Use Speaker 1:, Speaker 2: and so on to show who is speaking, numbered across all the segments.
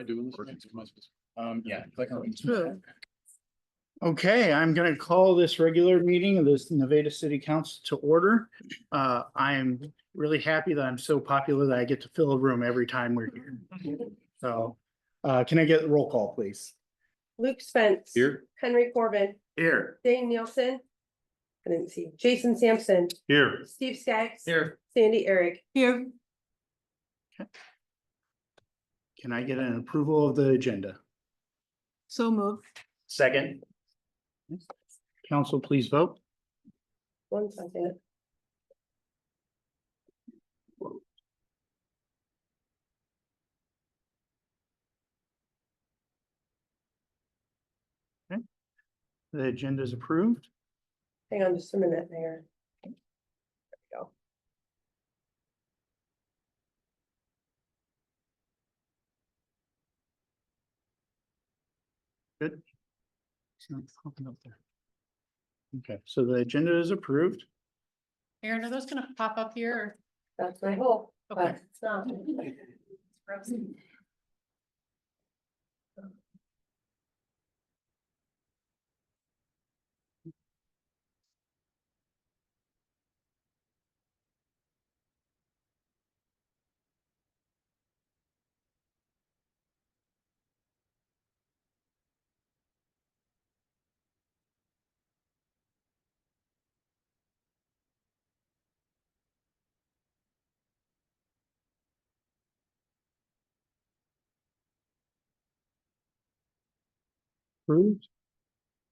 Speaker 1: I doing this? Yeah, click on.
Speaker 2: True.
Speaker 3: Okay, I'm gonna call this regular meeting of this Nevada City Council to order. I am really happy that I'm so popular that I get to fill a room every time we're here. So, can I get a roll call, please?
Speaker 2: Luke Spence.
Speaker 1: Here.
Speaker 2: Henry Corbin,
Speaker 3: Here.
Speaker 2: Dane Nielsen. I didn't see, Jason Sampson,
Speaker 3: Here.
Speaker 2: Steve Skaggs.
Speaker 1: Here.
Speaker 2: Sandy Eric. Here.
Speaker 3: Can I get an approval of the agenda?
Speaker 2: So moved.
Speaker 3: Second. Council, please vote.
Speaker 2: 1 second.
Speaker 3: The agenda is approved.
Speaker 2: Hang on just a minute, Mayor. There we go.
Speaker 3: Good. It's not popping up there. Okay, so the agenda is approved.
Speaker 4: Aaron, are those gonna pop up here?
Speaker 2: That's my hope,
Speaker 4: Okay.
Speaker 2: but it's not.
Speaker 3: Approved.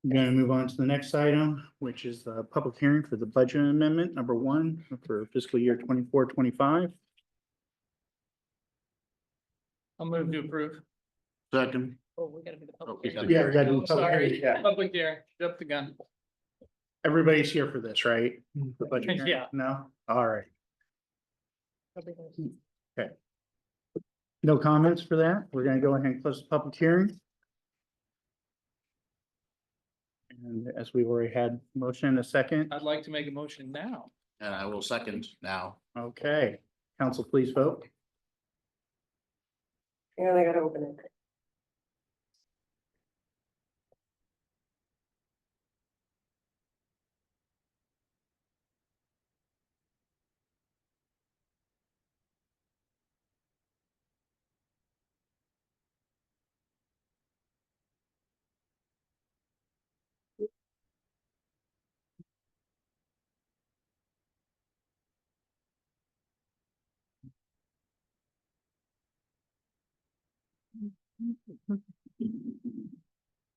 Speaker 3: We're gonna move on to the next item, which is the public hearing for the budget amendment number 1 for fiscal year 24-25.
Speaker 4: I'll move to approve.
Speaker 3: Second.
Speaker 4: Oh, we gotta do the public.
Speaker 1: we
Speaker 4: hearing.
Speaker 1: gotta-
Speaker 3: Yeah, we gotta do
Speaker 4: Oh,
Speaker 3: public
Speaker 4: sorry.
Speaker 3: hearing, yeah.
Speaker 4: Public hearing, jump the gun.
Speaker 3: Everybody's here for this, right? The budget hearing?
Speaker 4: Yeah.
Speaker 3: No? All right. No comments for that? We're gonna go ahead and close the public hearing. And as we already had motion in a second,
Speaker 4: I'd like to make a motion now.
Speaker 1: And I will second now.
Speaker 3: okay. Council, please vote.
Speaker 2: Hang on, I gotta open it.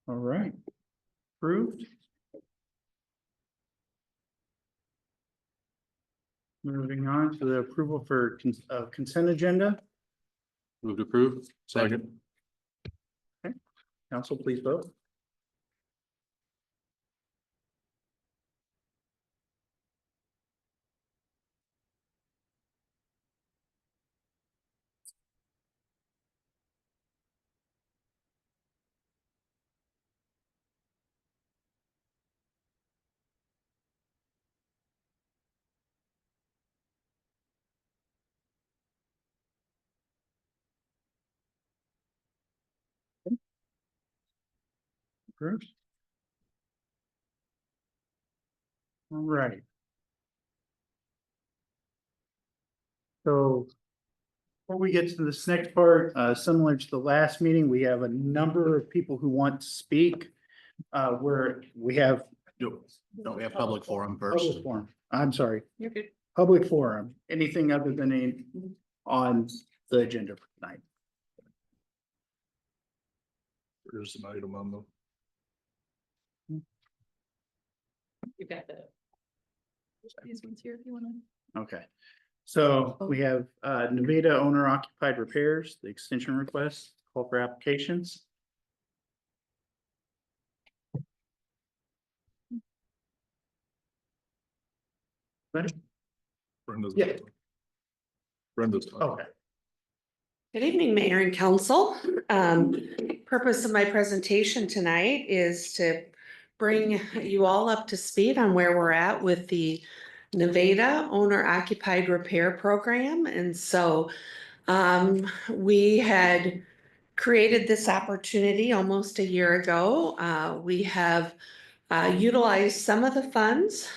Speaker 3: All right. Approved. Moving on to the approval for consent agenda.
Speaker 1: Move to approve. Second.
Speaker 3: Council, please vote. Approved. All right. So before we get to this next part, similar to the last meeting, we have a number of people who want to speak. Where we have
Speaker 1: No, we have public forum first.
Speaker 3: public forum. I'm sorry,
Speaker 4: You're good.
Speaker 3: public forum, anything other than on the agenda for tonight.
Speaker 1: There's an item on the.
Speaker 4: You got the. These ones here if you wanna.
Speaker 3: Okay, so we have Nevada owner occupied repairs, the extension request, call for applications. Ready?
Speaker 1: Brenda's.
Speaker 3: Yeah.
Speaker 1: Brenda's.
Speaker 3: Okay.
Speaker 5: Good evening, Mayor and Council. Purpose of my presentation tonight is to bring you all up to speed on where we're at with the Nevada Owner Occupied Repair Program. And so we had created this opportunity almost a year ago. We have utilized some of the funds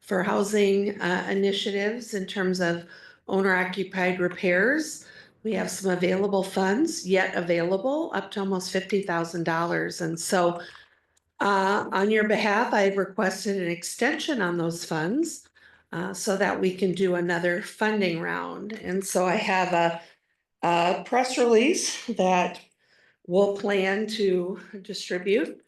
Speaker 5: for housing initiatives in terms of owner occupied repairs. We have some available funds yet available up to almost $50,000. And so on your behalf, I've requested an extension on those funds so that we can do another funding round. And so I have a press release that we'll plan to distribute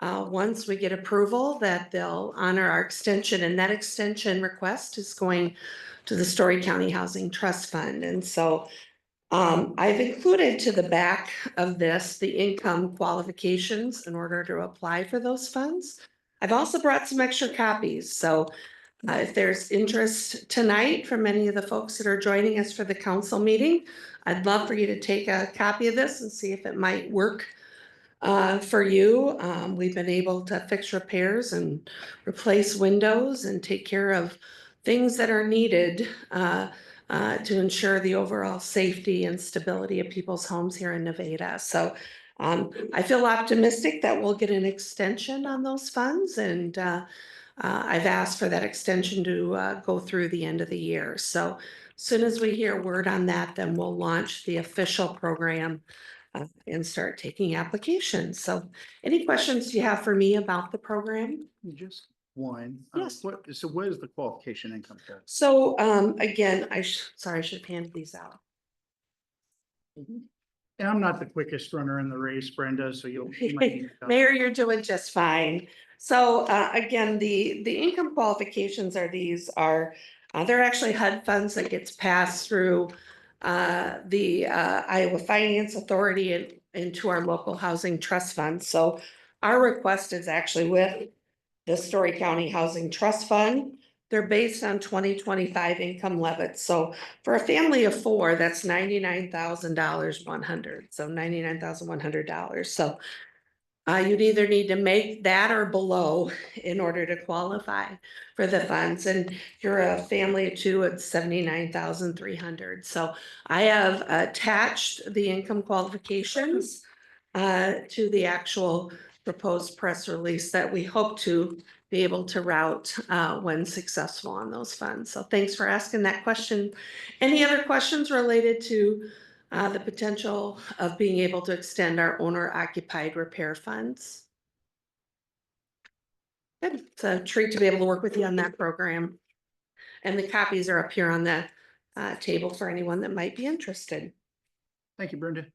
Speaker 5: once we get approval that they'll honor our extension, and that extension request is going to the Story County Housing Trust Fund. And so I've included to the back of this the income qualifications in order to apply for those funds. I've also brought some extra copies. So if there's interest tonight from any of the folks that are joining us for the council meeting, I'd love for you to take a copy of this and see if it might work for you. We've been able to fix repairs and replace windows and take care of things that are needed to ensure the overall safety and stability of people's homes here in Nevada. So I feel optimistic that we'll get an extension on those funds, and I've asked for that extension to go through the end of the year. So as soon as we hear word on that, then we'll launch the official program and start taking applications. So any questions you have for me about the program?
Speaker 3: Just one.
Speaker 5: Yes.
Speaker 3: What is the qualification income tax?
Speaker 5: So again, sorry, I should have handed these out.
Speaker 3: And I'm not the quickest runner in the race, Brenda, so you might need to-
Speaker 5: Mayor, you're doing just fine. So again, the income qualifications they're actually HUD funds that gets passed through the Iowa Finance Authority and into our local housing trust fund. So our request is actually with the Story County Housing Trust Fund. They're based on 2025 income levels. So for a family of four, that's $99,100. So $99,100. So you'd either need to make that or below in order to qualify for the funds. And you're a family of two, it's $79,300. So I have attached the income qualifications to the actual proposed press release that we hope to be able to route when successful on those funds. So thanks for asking that question. Any other questions related to the potential of being able to extend our owner occupied repair funds? Good. It's a treat to be able to work with you on that program. And the copies are up here on the table for anyone that might be interested.
Speaker 3: Thank you, Brenda.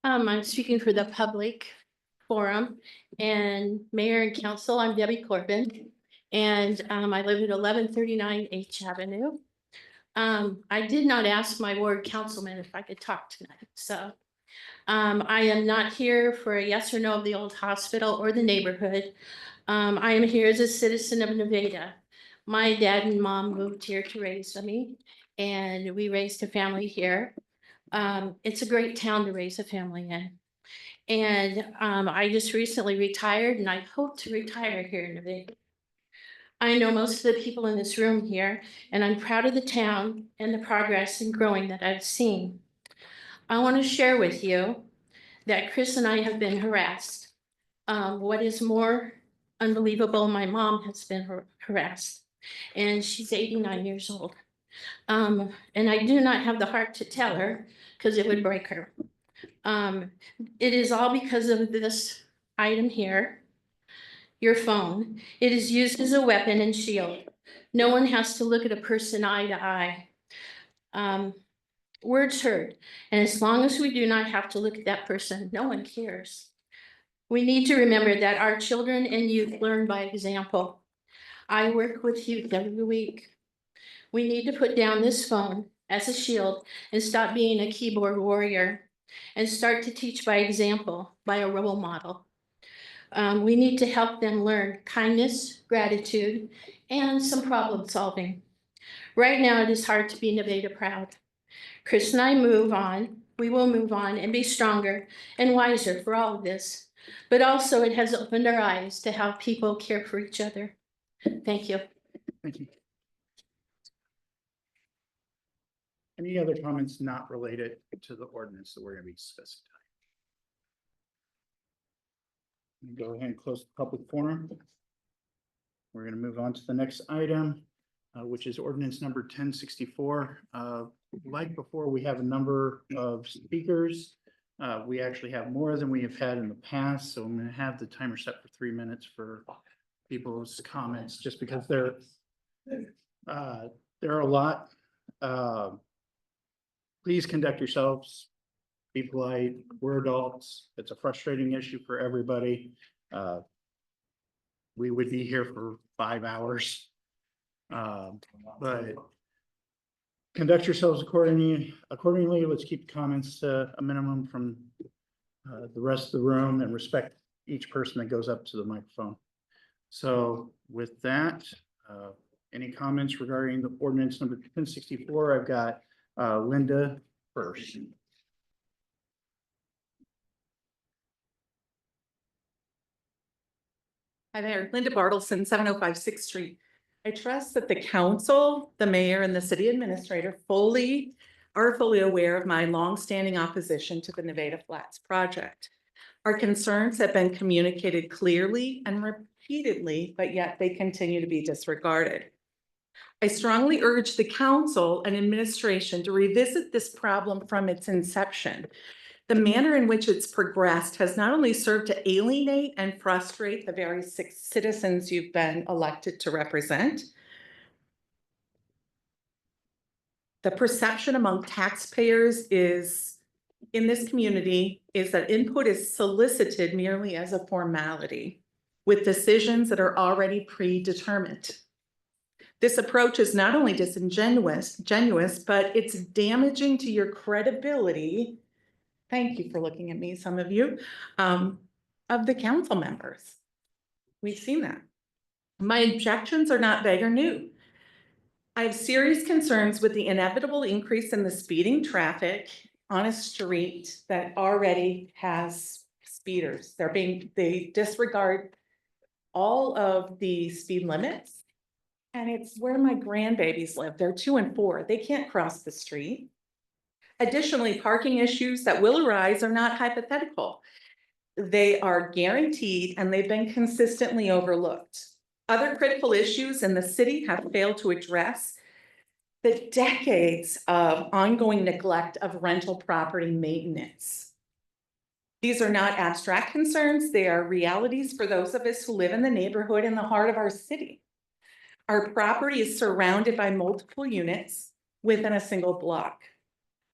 Speaker 6: I'm speaking for the public forum and mayor and council. I'm Debbie Corbin, and I live at 1139 H Avenue. I did not ask my ward councilman if I could talk tonight, so I am not here for a yes or no of the old hospital or the neighborhood. I am here as a citizen of Nevada. My dad and mom moved here to raise me, and we raised a family here. It's a great town to raise a family in. And I just recently retired, and I hope to retire here in Nevada. I know most of the people in this room here, and I'm proud of the town and the progress and growing that I've seen. I want to share with you that Chris and I have been harassed. What is more unbelievable, my mom has been harassed, and she's 89 years old. And I do not have the heart to tell her because it would break her. It is all because of this item here, your phone. It is used as a weapon and shield. No one has to look at a person eye to eye. Words hurt, and as long as we do not have to look at that person, no one cares. We need to remember that our children and youth learn by example. I work with youth every week. We need to put down this phone as a shield and stop being a keyboard warrior and start to teach by example, by a role model. We need to help them learn kindness, gratitude, and some problem solving. Right now, it is hard to be Nevada proud. Chris and I move on we will move on and be stronger and wiser for all of this. But also it has opened our eyes to how people care for each other. Thank you.
Speaker 3: Thank you. Any other comments not related to the ordinance that we're gonna be discussing tonight? Go ahead and close the public forum. We're gonna move on to the next item, which is ordinance number 1064. Like before, we have a number of speakers. We actually have more than we have had in the past, so I'm gonna have the timer set for 3 minutes for people's comments, just because there are a lot. Please conduct yourselves, be polite, we're adults, it's a frustrating issue for everybody. We would be here for 5 hours. But conduct yourselves accordingly. Let's keep the comments to a minimum from the rest of the room and respect each person that goes up to the microphone. So with that, any comments regarding the ordinance number 1064? I've got Linda first.
Speaker 7: Hi there, Linda Bartleson, 705 6th Street. I trust that the council, the mayor, and the city administrator are fully aware of my longstanding opposition to the Nevada Flats project. Our concerns have been communicated clearly and repeatedly, but yet they continue to be disregarded. I strongly urge the council and administration to revisit this problem from its inception. The manner in which it's progressed has not only served to alienate and frustrate the very citizens you've been elected to represent. The perception among taxpayers in this community is that input is solicited merely as a formality with decisions that are already predetermined. This approach is not only disingenuous, but it's damaging to your credibility. Thank you for looking at me, some of you, of the council members. We've seen that. My objections are not vague or new. I have serious concerns with the inevitable increase in the speeding traffic on a street that already has speeders. They disregard all of the speed limits. And it's where my grandbabies live. They're 2 and 4. They can't cross the street. Additionally, parking issues that will arise are not hypothetical. They are guaranteed and they've been consistently overlooked. Other critical issues in the city have failed to address the decades of ongoing neglect of rental property maintenance. These are not abstract concerns. They are realities for those of us who live in the neighborhood in the heart of our city. Our property is surrounded by multiple units within a single block.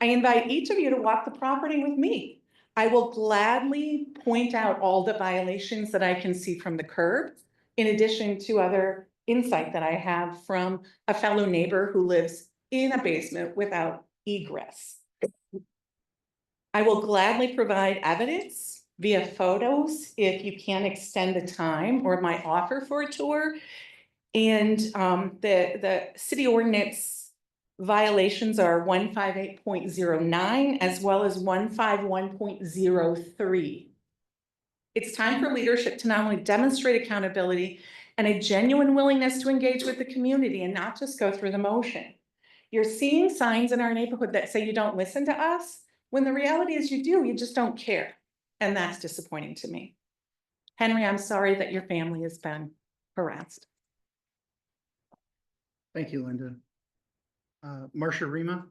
Speaker 7: I invite each of you to walk the property with me. I will gladly point out all the violations that I can see from the curb, in addition to other insight that I have from a fellow neighbor who lives in a basement without egress. I will gladly provide evidence via photos if you can extend the time or my offer for a tour. And the city ordinance violations are 158.09 as well as 151.03. It's time for leadership to not only demonstrate accountability and a genuine willingness to engage with the community and not just go through the motion. You're seeing signs in our neighborhood that say you don't listen to us, when the reality is you do, you just don't care. And that's disappointing to me. Henry, I'm sorry that your family has been harassed.
Speaker 3: Thank you, Linda. Marcia Rima.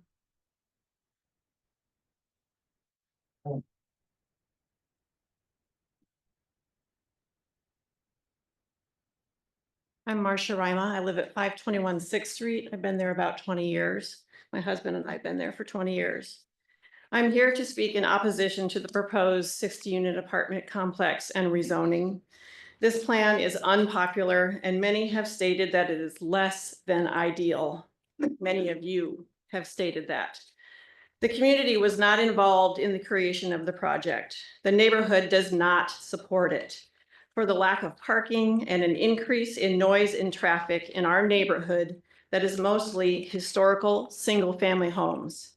Speaker 8: I'm Marcia Rima. I live at 521 6th Street. I've been there about 20 years. My husband and I have been there for 20 years. I'm here to speak in opposition to the proposed 60-unit apartment complex and rezoning. This plan is unpopular and many have stated that it is less than ideal. Many of you have stated that. The community was not involved in the creation of the project. The neighborhood does not support it. For the lack of parking and an increase in noise and traffic in our neighborhood that is mostly historical single-family homes.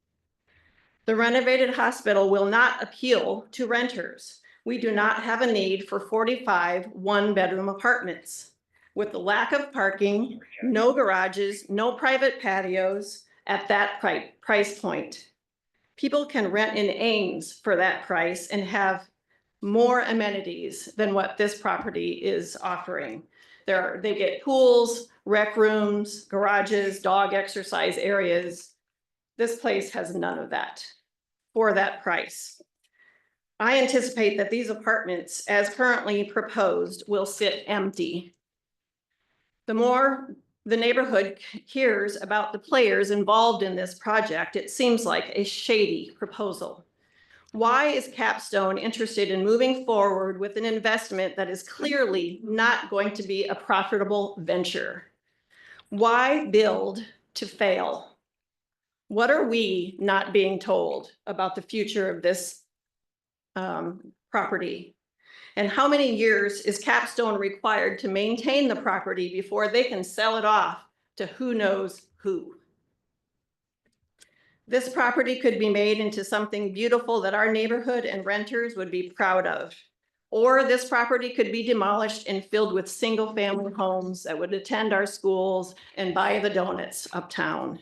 Speaker 8: The renovated hospital will not appeal to renters. We do not have a need for 45 one-bedroom apartments. With the lack of parking, no garages, no private patios at that price point. People can rent in Ames for that price and have more amenities than what this property is offering. They get pools, rec rooms, garages, dog exercise areas. This place has none of that for that price. I anticipate that these apartments, as currently proposed, will sit empty. The more the neighborhood hears about the players involved in this project, it seems like a shady proposal. Why is Capstone interested in moving forward with an investment that is clearly not going to be a profitable venture? Why build to fail? What are we not being told about the future of this property? And how many years is Capstone required to maintain the property before they can sell it off to who knows who? This property could be made into something beautiful that our neighborhood and renters would be proud of. Or this property could be demolished and filled with single-family homes that would attend our schools and buy the donuts uptown.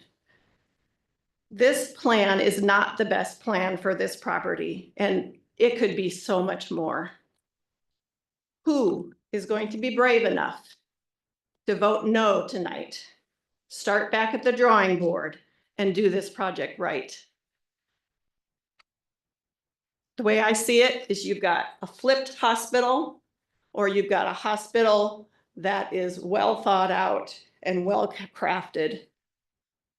Speaker 8: This plan is not the best plan for this property, and it could be so much more. Who is going to be brave enough to vote no tonight? Start back at the drawing board and do this project right. The way I see it is you've got a flipped hospital, or you've got a hospital that is well thought out and well crafted.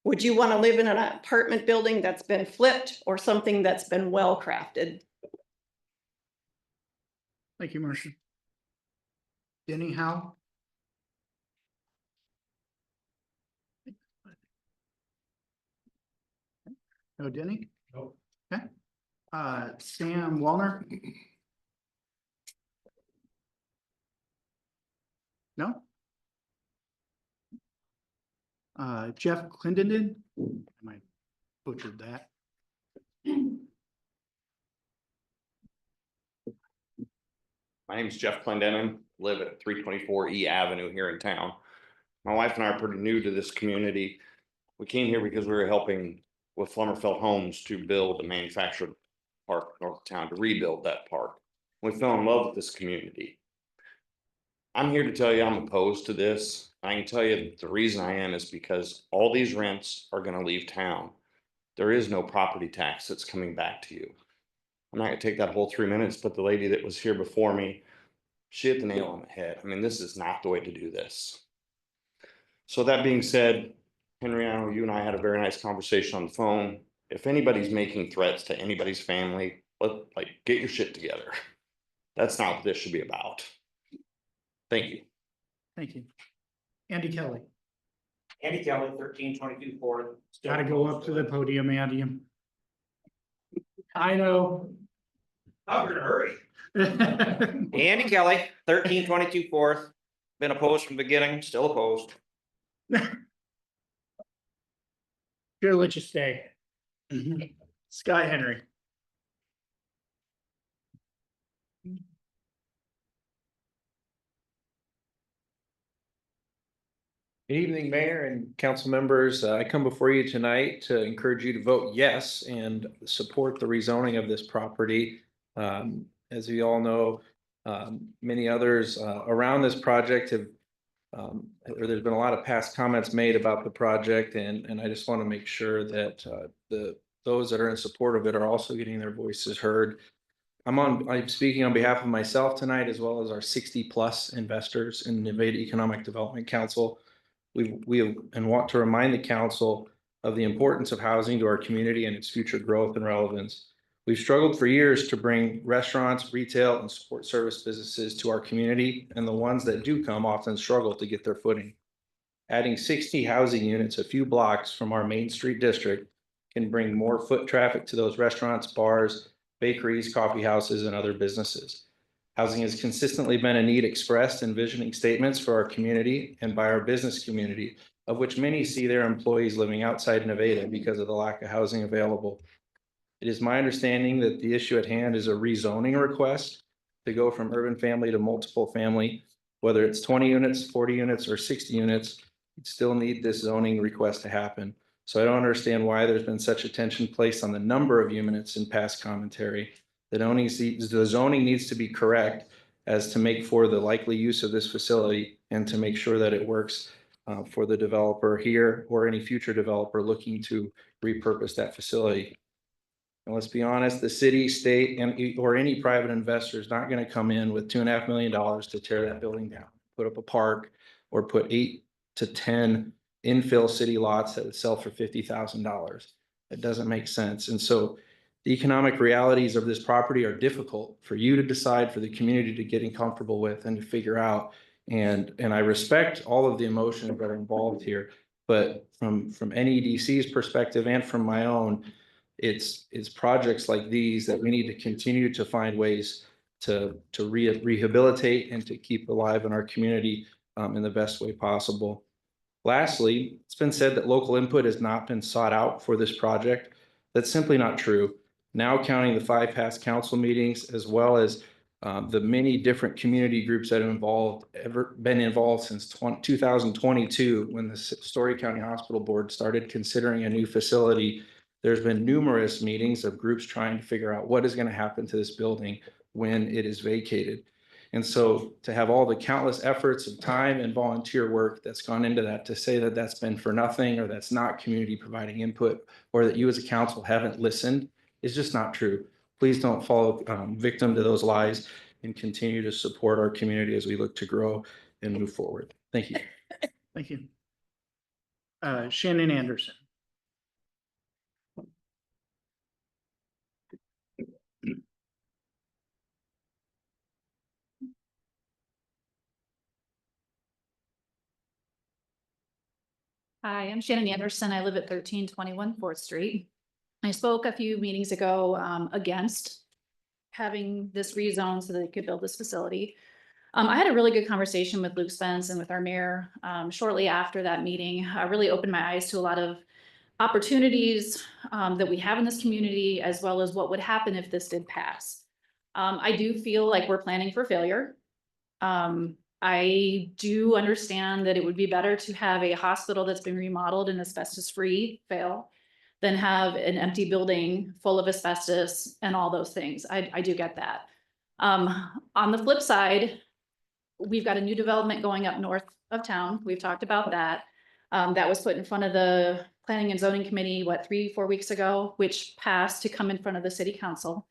Speaker 8: Would you want to live in an apartment building that's been flipped or something that's been well crafted?
Speaker 3: Thank you, Marcia. Denny Howe? No, Denny?
Speaker 1: Nope.
Speaker 3: Okay. Sam Wallner? No? Jeff Clendenden? I might butchered that.
Speaker 9: My name is Jeff Clendenin, live at 324 E Avenue here in town. My wife and I are pretty new to this community. We came here because we were helping with Flummerfeld Homes to build a manufactured park north of town, to rebuild that park. We fell in love with this community. I'm here to tell you I'm opposed to this. I can tell you the reason I am is because all these rents are going to leave town. There is no property tax that's coming back to you. I'm not gonna take that whole 3 minutes, but the lady that was here before me, she hit the nail on the head. I mean, this is not the way to do this. So that being said, Henry, I know you and I had a very nice conversation on the phone. If anybody's making threats to anybody's family, get your shit together. That's not what this should be about. Thank you.
Speaker 3: Thank you. Andy Kelly.
Speaker 10: Andy Kelly, 1322 Fourth.
Speaker 3: Gotta go up to the podium, Andy. I know.
Speaker 10: I'm in a hurry. Andy Kelly, 1322 Fourth. Been opposed from the beginning, still opposed.
Speaker 3: Sure, let you stay. Scott Henry.
Speaker 11: Good evening, Mayor and council members. I come before you tonight to encourage you to vote yes and support the rezoning of this property. As you all know, many others around this project have, or there's been a lot of past comments made about the project, and I just want to make sure that those that are in support of it are also getting their voices heard. I'm speaking on behalf of myself tonight, as well as our 60+ investors in Nevada Economic Development Council. We want to remind the council of the importance of housing to our community and its future growth and relevance. We've struggled for years to bring restaurants, retail, and support service businesses to our community, and the ones that do come often struggle to get their footing. Adding 60 housing units a few blocks from our Main Street district can bring more foot traffic to those restaurants, bars, bakeries, coffee houses, and other businesses. Housing has consistently been a need expressed in visioning statements for our community and by our business community, of which many see their employees living outside Nevada because of the lack of housing available. It is my understanding that the issue at hand is a rezoning request to go from urban family to multiple family. Whether it's 20 units, 40 units, or 60 units, you'd still need this zoning request to happen. So I don't understand why there's been such attention placed on the number of units in past commentary. The zoning needs to be correct as to make for the likely use of this facility and to make sure that it works for the developer here or any future developer looking to repurpose that facility. And let's be honest, the city, state, or any private investor is not going to come in with $2.5 million to tear that building down, put up a park, or put 8 to 10 infill city lots that would sell for $50,000. It doesn't make sense. And so the economic realities of this property are difficult for you to decide, for the community to get comfortable with and to figure out. And I respect all of the emotions that are involved here, but from NEDC's perspective and from my own, it's projects like these that we need to continue to find ways to rehabilitate and to keep alive in our community in the best way possible. Lastly, it's been said that local input has not been sought out for this project. That's simply not true. Now counting the 5 past council meetings, as well as the many different community groups that have been involved since 2022, when the Story County Hospital Board started considering a new facility. There's been numerous meetings of groups trying to figure out what is going to happen to this building when it is vacated. And so to have all the countless efforts of time and volunteer work that's gone into that, to say that that's been for nothing, or that's not community providing input, or that you as a council haven't listened, is just not true. Please don't fall victim to those lies and continue to support our community as we look to grow and move forward. Thank you.
Speaker 3: Thank you. Shannon Anderson.
Speaker 4: Hi, I'm Shannon Anderson. I live at 1321 4th Street. I spoke a few meetings ago against having this rezone so that they could build this facility. I had a really good conversation with Luke Spence and with our mayor shortly after that meeting. I really opened my eyes to a lot of opportunities that we have in this community, as well as what would happen if this did pass. I do feel like we're planning for failure. I do understand that it would be better to have a hospital that's been remodeled and asbestos-free fail than have an empty building full of asbestos and all those things. I do get that. On the flip side, we've got a new development going up north of town. We've talked about that. That was put in front of the Planning and Zoning Committee, 3-4 weeks ago, which passed to come in front of the city council.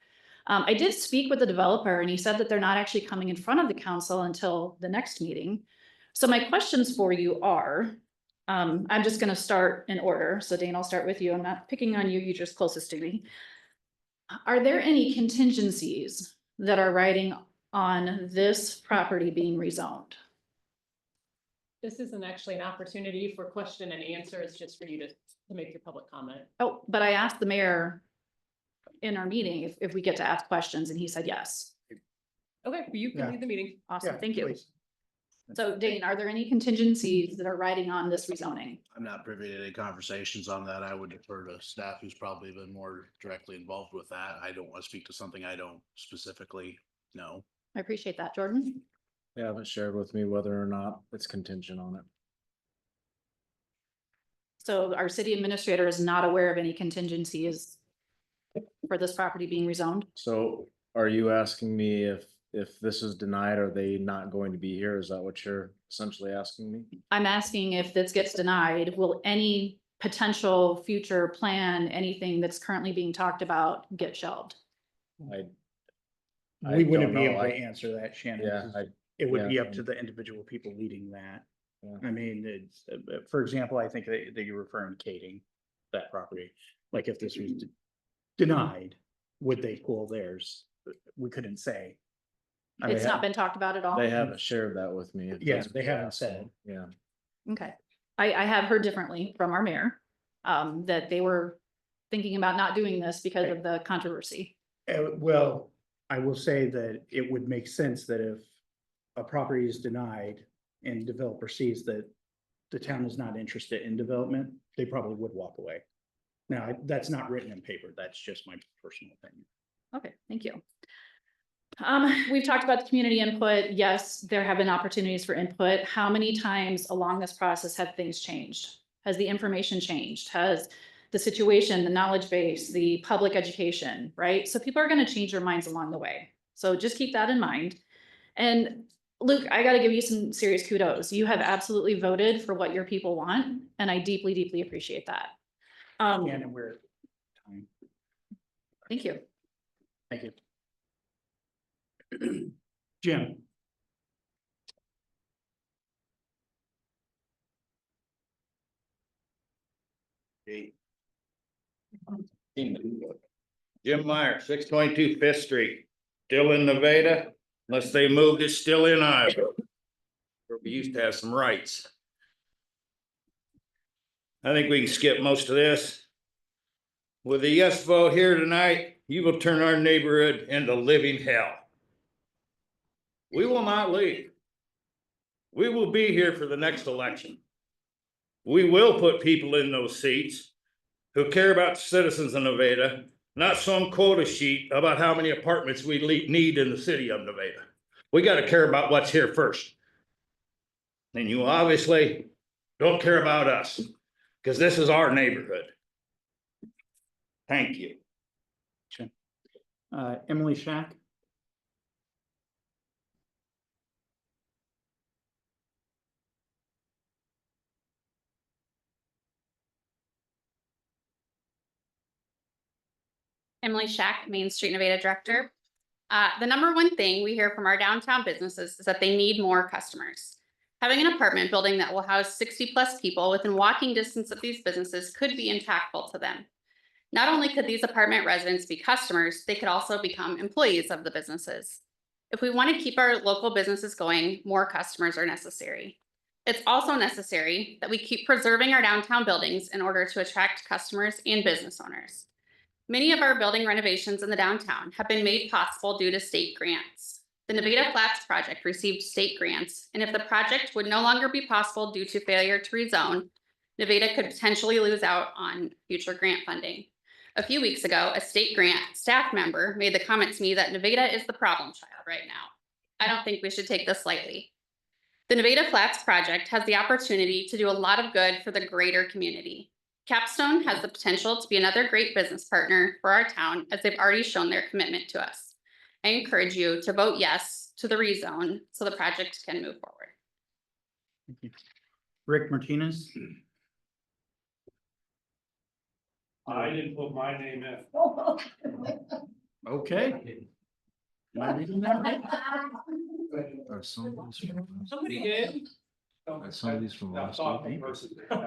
Speaker 4: I did speak with the developer and he said that they're not actually coming in front of the council until the next meeting. So my questions for you are, I'm just gonna start in order. So Dane, I'll start with you. I'm not picking on you, you're just closest to me. Are there any contingencies that are riding on this property being rezoned?
Speaker 2: This isn't actually an opportunity for question and answer. It's just for you to make your public comment.
Speaker 4: Oh, but I asked the mayor in our meeting if we get to ask questions and he said yes.
Speaker 2: Okay, you can
Speaker 3: Yeah.
Speaker 2: lead the meeting.
Speaker 4: Awesome,
Speaker 3: Yeah,
Speaker 4: thank you.
Speaker 3: please.
Speaker 4: So Dane, are there any contingencies that are riding on this rezoning?
Speaker 1: I'm not privy to any conversations on that. I would defer to staff who's probably been more directly involved with that. I don't want to speak to something I don't specifically know.
Speaker 4: I appreciate that, Jordan.
Speaker 12: They haven't shared with me whether or not it's contingent on it.
Speaker 4: So our city administrator is not aware of any contingencies for this property being rezoned?
Speaker 12: So are you asking me if this is denied, are they not going to be here? Is that what you're essentially asking me?
Speaker 4: I'm asking if this gets denied, will any potential future plan, anything that's currently being talked about, get shelved?
Speaker 12: I
Speaker 3: We wouldn't
Speaker 12: don't
Speaker 3: be
Speaker 12: know.
Speaker 3: able to
Speaker 12: I-
Speaker 3: answer that, Shannon.
Speaker 12: Yeah,
Speaker 3: 'Cause
Speaker 12: I,
Speaker 3: It would
Speaker 12: yeah,
Speaker 3: be up to the individual people leading that.
Speaker 12: Yeah.
Speaker 3: I mean, it's, for example, I think that you're referring to Kading, that property. Like if this was denied, would they pull theirs? We couldn't say. I mean,
Speaker 4: It's not been talked about at all?
Speaker 12: they haven't shared that with me. if
Speaker 3: Yeah,
Speaker 12: that's what
Speaker 3: they
Speaker 12: you're
Speaker 3: haven't
Speaker 12: asking.
Speaker 3: said.
Speaker 12: Yeah.
Speaker 4: Okay. I have heard differently from our mayor, that they were thinking about not doing this because of the controversy.
Speaker 3: Well, I will say that it would make sense that if a property is denied and developer sees that the town is not interested in development, they probably would walk away. Now, that's not written in paper. That's just my personal opinion.
Speaker 4: Okay, thank you. We've talked about the community input. Yes, there have been opportunities for input. How many times along this process have things changed? Has the information changed? Has the situation, the knowledge base, the public education, right? So people are gonna change their minds along the way. So just keep that in mind. And Luke, I gotta give you some serious kudos. You have absolutely voted for what your people want, and I deeply, deeply appreciate that.
Speaker 3: And we're.
Speaker 4: Thank you.
Speaker 3: Thank you. Jim.
Speaker 13: Jim Meyer, 622 Fifth Street, still in Nevada, unless they moved it, still in Iowa. Where we used to have some rights. I think we can skip most of this. With a yes vote here tonight, you will turn our neighborhood into living hell. We will not leave. We will be here for the next election. We will put people in those seats who care about the citizens of Nevada, not some quota sheet about how many apartments we need in the city of Nevada. We got to care about what's here first. And you obviously don't care about us because this is our neighborhood. Thank you.
Speaker 3: Emily Shack.
Speaker 14: Emily Shack, Main Street Nevada Director. The number one thing we hear from our downtown businesses is that they need more customers. Having an apartment building that will house 60+ people within walking distance of these businesses could be impactful to them. Not only could these apartment residents be customers, they could also become employees of the businesses. If we want to keep our local businesses going, more customers are necessary. It's also necessary that we keep preserving our downtown buildings in order to attract customers and business owners. Many of our building renovations in the downtown have been made possible due to state grants. The Nevada Flats project received state grants, and if the project would no longer be possible due to failure to rezone, Nevada could potentially lose out on future grant funding. A few weeks ago, a state grant staff member made the comment to me that Nevada is the problem child right now. I don't think we should take this lightly. The Nevada Flats project has the opportunity to do a lot of good for the greater community. Capstone has the potential to be another great business partner for our town as they've already shown their commitment to us. I encourage you to vote yes to the rezone so the project can move forward.
Speaker 3: Thank you. Rick Martinez.
Speaker 15: I didn't put my name in.
Speaker 3: Okay. Am I reading that right?
Speaker 12: Are some of these from last
Speaker 15: Somebody
Speaker 12: week?
Speaker 15: did.
Speaker 12: Are some of these from
Speaker 15: Now,
Speaker 12: last
Speaker 15: thoughtful
Speaker 12: week?
Speaker 15: person.
Speaker 12: Some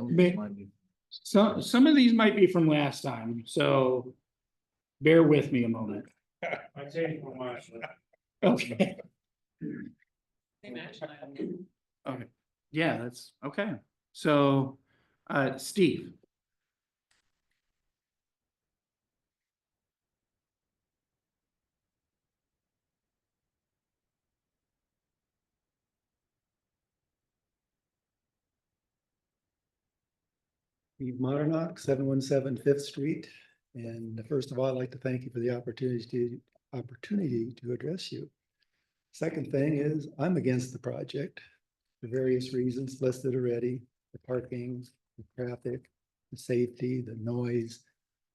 Speaker 12: of these might be-
Speaker 3: Some of these might be from last time, so bear with me a moment.
Speaker 15: I changed my mind.
Speaker 3: Okay. Okay, yeah, that's okay. So, Steve.
Speaker 16: Steve Modernach, 717 Fifth Street. And first of all, I'd like to thank you for the opportunity to address you. Second thing is, I'm against the project for various reasons listed already: the parking, the traffic, the safety, the noise.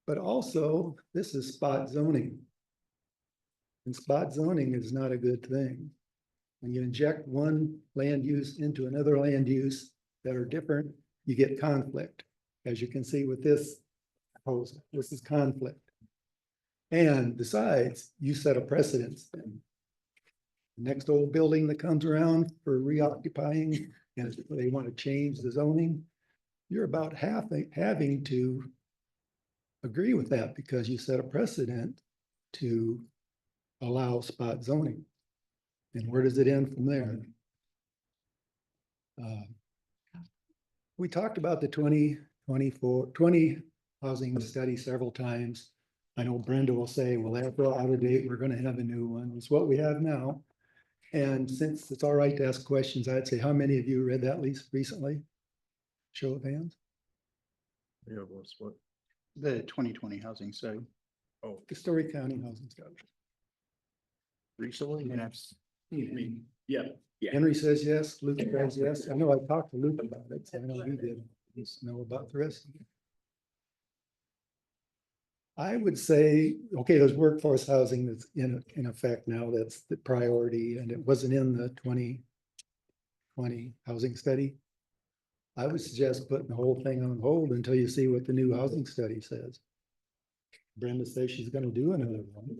Speaker 16: But also, this is spot zoning. And spot zoning is not a good thing. When you inject one land use into another land use that are different, you get conflict. As you can see with this proposal, this is conflict. And besides, you set a precedence. The next old building that comes around for reoccupying, and they want to change the zoning, you're about having to agree with that because you set a precedent to allow spot zoning. And where does it end from there? We talked about the 20 housing study several times. I know Brenda will say, well, that's out of date. We're going to have a new one. It's what we have now. And since it's all right to ask questions, I'd say, how many of you read that lease recently? Show of hands.
Speaker 12: Yeah, what's what?
Speaker 3: The 2020 housing study.
Speaker 12: Oh,
Speaker 16: The Story County Housing Study.
Speaker 12: recently?
Speaker 3: And
Speaker 12: Yeah.
Speaker 16: Henry says yes, Luke says yes. I know I talked to Luke about it, so I know he did. Just know about the rest of it. I would say, okay, there's workforce housing that's in effect now. That's the priority, and it wasn't in the 2020 housing study. I would suggest putting the whole thing on hold until you see what the new housing study says. Brenda says she's gonna do another one.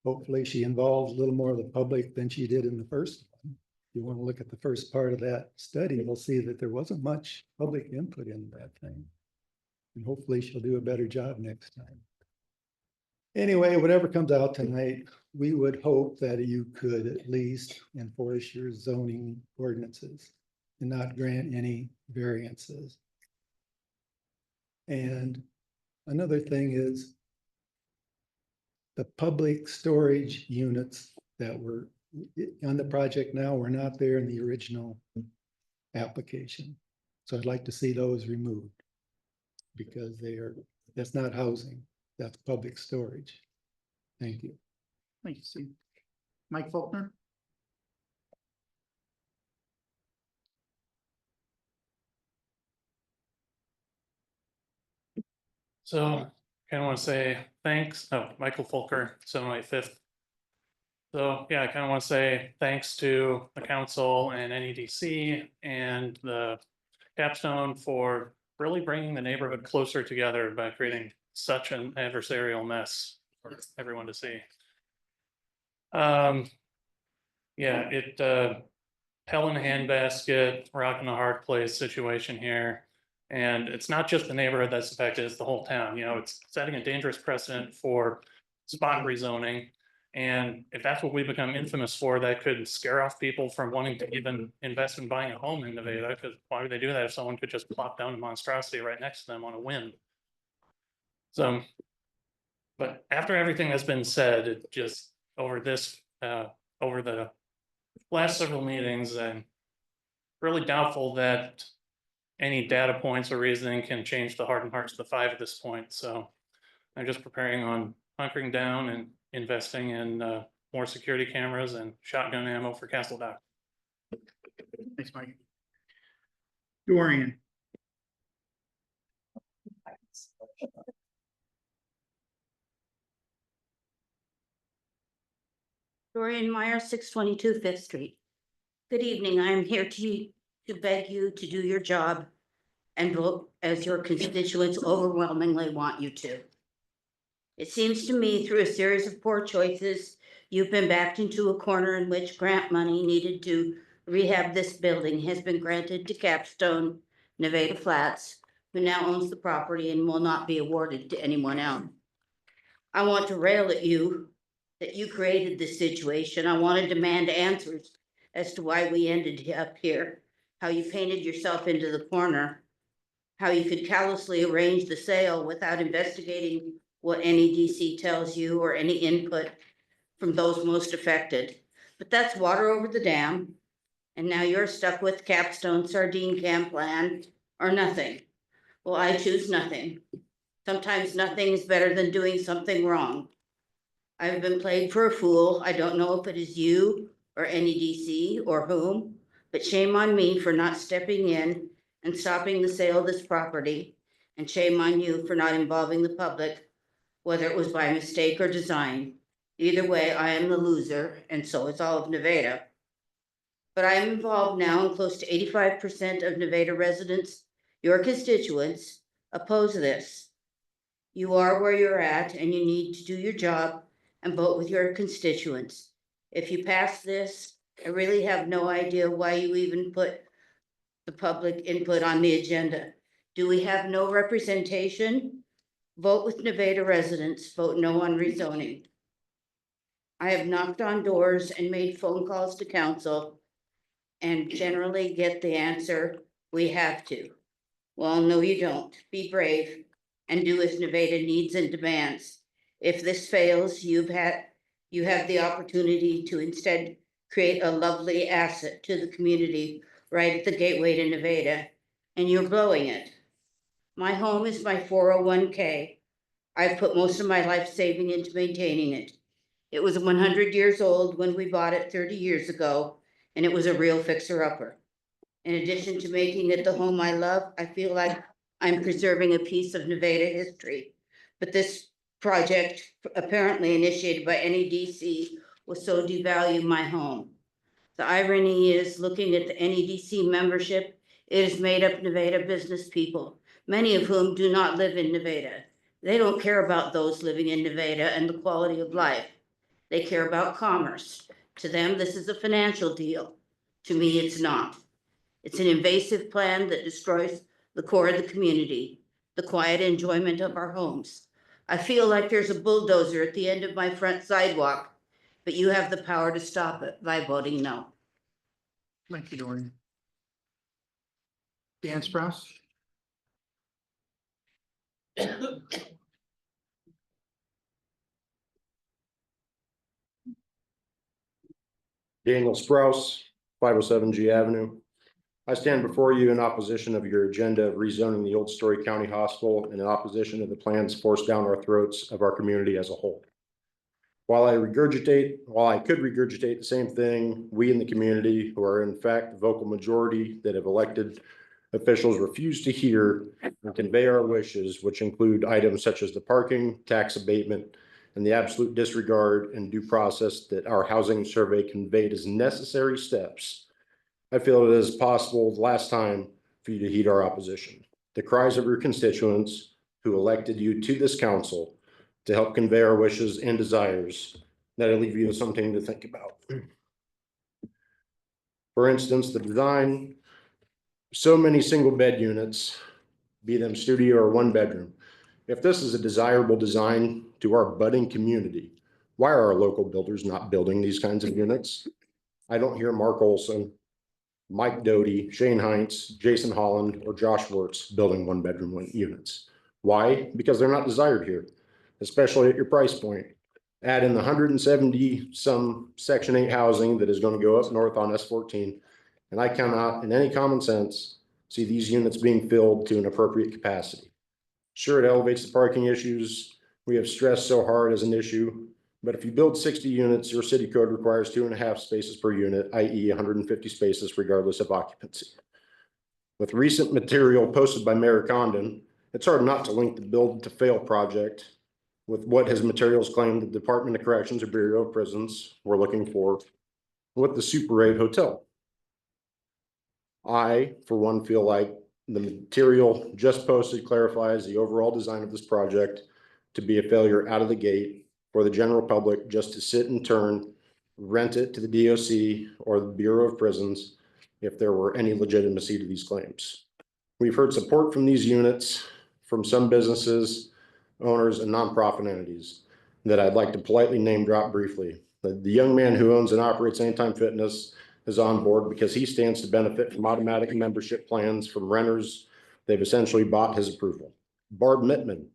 Speaker 16: Hopefully she involves a little more of the public than she did in the first one. If you want to look at the first part of that study, you'll see that there wasn't much public input in that thing. And hopefully she'll do a better job next time. Anyway, whatever comes out tonight, we would hope that you could at least enforce your zoning ordinances and not grant any variances. And another thing is the public storage units that were on the project now were not there in the original application. So I'd like to see those removed because that's not housing, that's public storage. Thank you.
Speaker 3: Thank you, Steve. Mike Faulkner?
Speaker 15: So kind of want to say thanks. Oh, Michael Fulker, 785th. So yeah, I kind of want to say thanks to the council and NEDC and the Capstone for really bringing the neighborhood closer together by creating such an adversarial mess for everyone to see. Yeah, hell in a handbasket, rock in a hard place situation here. And it's not just the neighborhood that's affected, it's the whole town. You know, it's setting a dangerous precedent for spot rezoning. And if that's what we become infamous for, that could scare off people from wanting to even invest in buying a home in Nevada. Because why would they do that if someone could just plop down a monstrosity right next to them on a whim? So, but after everything that's been said, it just over the last several meetings, I'm really doubtful that any data points or reasoning can change the heart and hearts of the five at this point. So I'm just preparing on hunkering down and investing in more security cameras and shotgun ammo for Castle Dock.
Speaker 3: Thanks, Mike. Dorian?
Speaker 17: Dorian Meyer, 622 Fifth Street. Good evening. I am here to beg you to do your job and vote as your constituents overwhelmingly want you to. It seems to me through a series of poor choices, you've been backed into a corner in which grant money needed to rehab this building has been granted to Capstone Nevada Flats, who now owns the property and will not be awarded to anyone else. I want to rail at you that you created this situation. I want to demand answers as to why we ended up here, how you painted yourself into the corner, how you could callously arrange the sale without investigating what NEDC tells you or any input from those most affected. But that's water over the dam. And now you're stuck with Capstone sardine can plan or nothing. Well, I choose nothing. Sometimes nothing is better than doing something wrong. I've been played for a fool. I don't know if it is you or NEDC or whom, but shame on me for not stepping in and stopping the sale of this property. And shame on you for not involving the public, whether it was by mistake or design. Either way, I am the loser, and so is all of Nevada. But I am involved now, and close to 85% of Nevada residents, your constituents, oppose this. You are where you're at, and you need to do your job and vote with your constituents. If you pass this, I really have no idea why you even put the public input on the agenda. Do we have no representation? Vote with Nevada residents, vote no on rezoning. I have knocked on doors and made phone calls to council and generally get the answer, we have to. Well, no, you don't. Be brave and do as Nevada needs and demands. If this fails, you have the opportunity to instead create a lovely asset to the community right at the gateway to Nevada, and you're blowing it. My home is my 401k. I've put most of my life saving into maintaining it. It was 100 years old when we bought it 30 years ago, and it was a real fixer-upper. In addition to making it the home I love, I feel like I'm preserving a piece of Nevada history. But this project, apparently initiated by NEDC, will so devalue my home. The irony is, looking at the NEDC membership, it is made up of Nevada business people, many of whom do not live in Nevada. They don't care about those living in Nevada and the quality of life. They care about commerce. To them, this is a financial deal. To me, it's not. It's an invasive plan that destroys the core of the community, the quiet enjoyment of our homes. I feel like there's a bulldozer at the end of my front sidewalk, but you have the power to stop it by voting no.
Speaker 3: Thank you, Doreen. Dan Sprouse?
Speaker 18: Daniel Sprouse, 507 G Avenue. I stand before you in opposition of your agenda of rezoning the Old Story County Hospital and in opposition of the plans forced down our throats of our community as a whole. While I could regurgitate the same thing, we in the community, who are in fact the vocal majority that have elected officials, refuse to hear and convey our wishes, which include items such as the parking, tax abatement, and the absolute disregard and due process that our housing survey conveyed as necessary steps. I feel it is possible the last time for you to heed our opposition. The cries of your constituents who elected you to this council to help convey our wishes and desires, that I leave you with something to think about. For instance, the design, so many single bed units, be them studio or one bedroom. If this is a desirable design to our budding community, why are our local builders not building these kinds of units? I don't hear Mark Olson, Mike Doty, Shane Heinz, Jason Holland, or Josh Wirtz building one bedroom units. Why? Because they're not desired here, especially at your price point. Add in the 170 some Section 8 housing that is going to go up north on S14, and I cannot, in any common sense, see these units being filled to an appropriate capacity. Sure, it elevates the parking issues we have stressed so hard as an issue, but if you build 60 units, your city code requires 2.5 spaces per unit, i.e. 150 spaces regardless of occupancy. With recent material posted by Mayor Condon, it's hard not to link the build to fail project with what his materials claim the Department of Corrections or Bureau of Prisons were looking for with the Super 8 hotel. I, for one, feel like the material just posted clarifies the overall design of this project to be a failure out of the gate for the general public just to sit and turn, rent it to the DOC or the Bureau of Prisons if there were any legitimacy to these claims. We've heard support from these units from some businesses, owners, and nonprofit entities that I'd like to politely name drop briefly. The young man who owns and operates Anytime Fitness is on board because he stands to benefit from automatic membership plans from renters. They've essentially bought his approval. Barb Mittman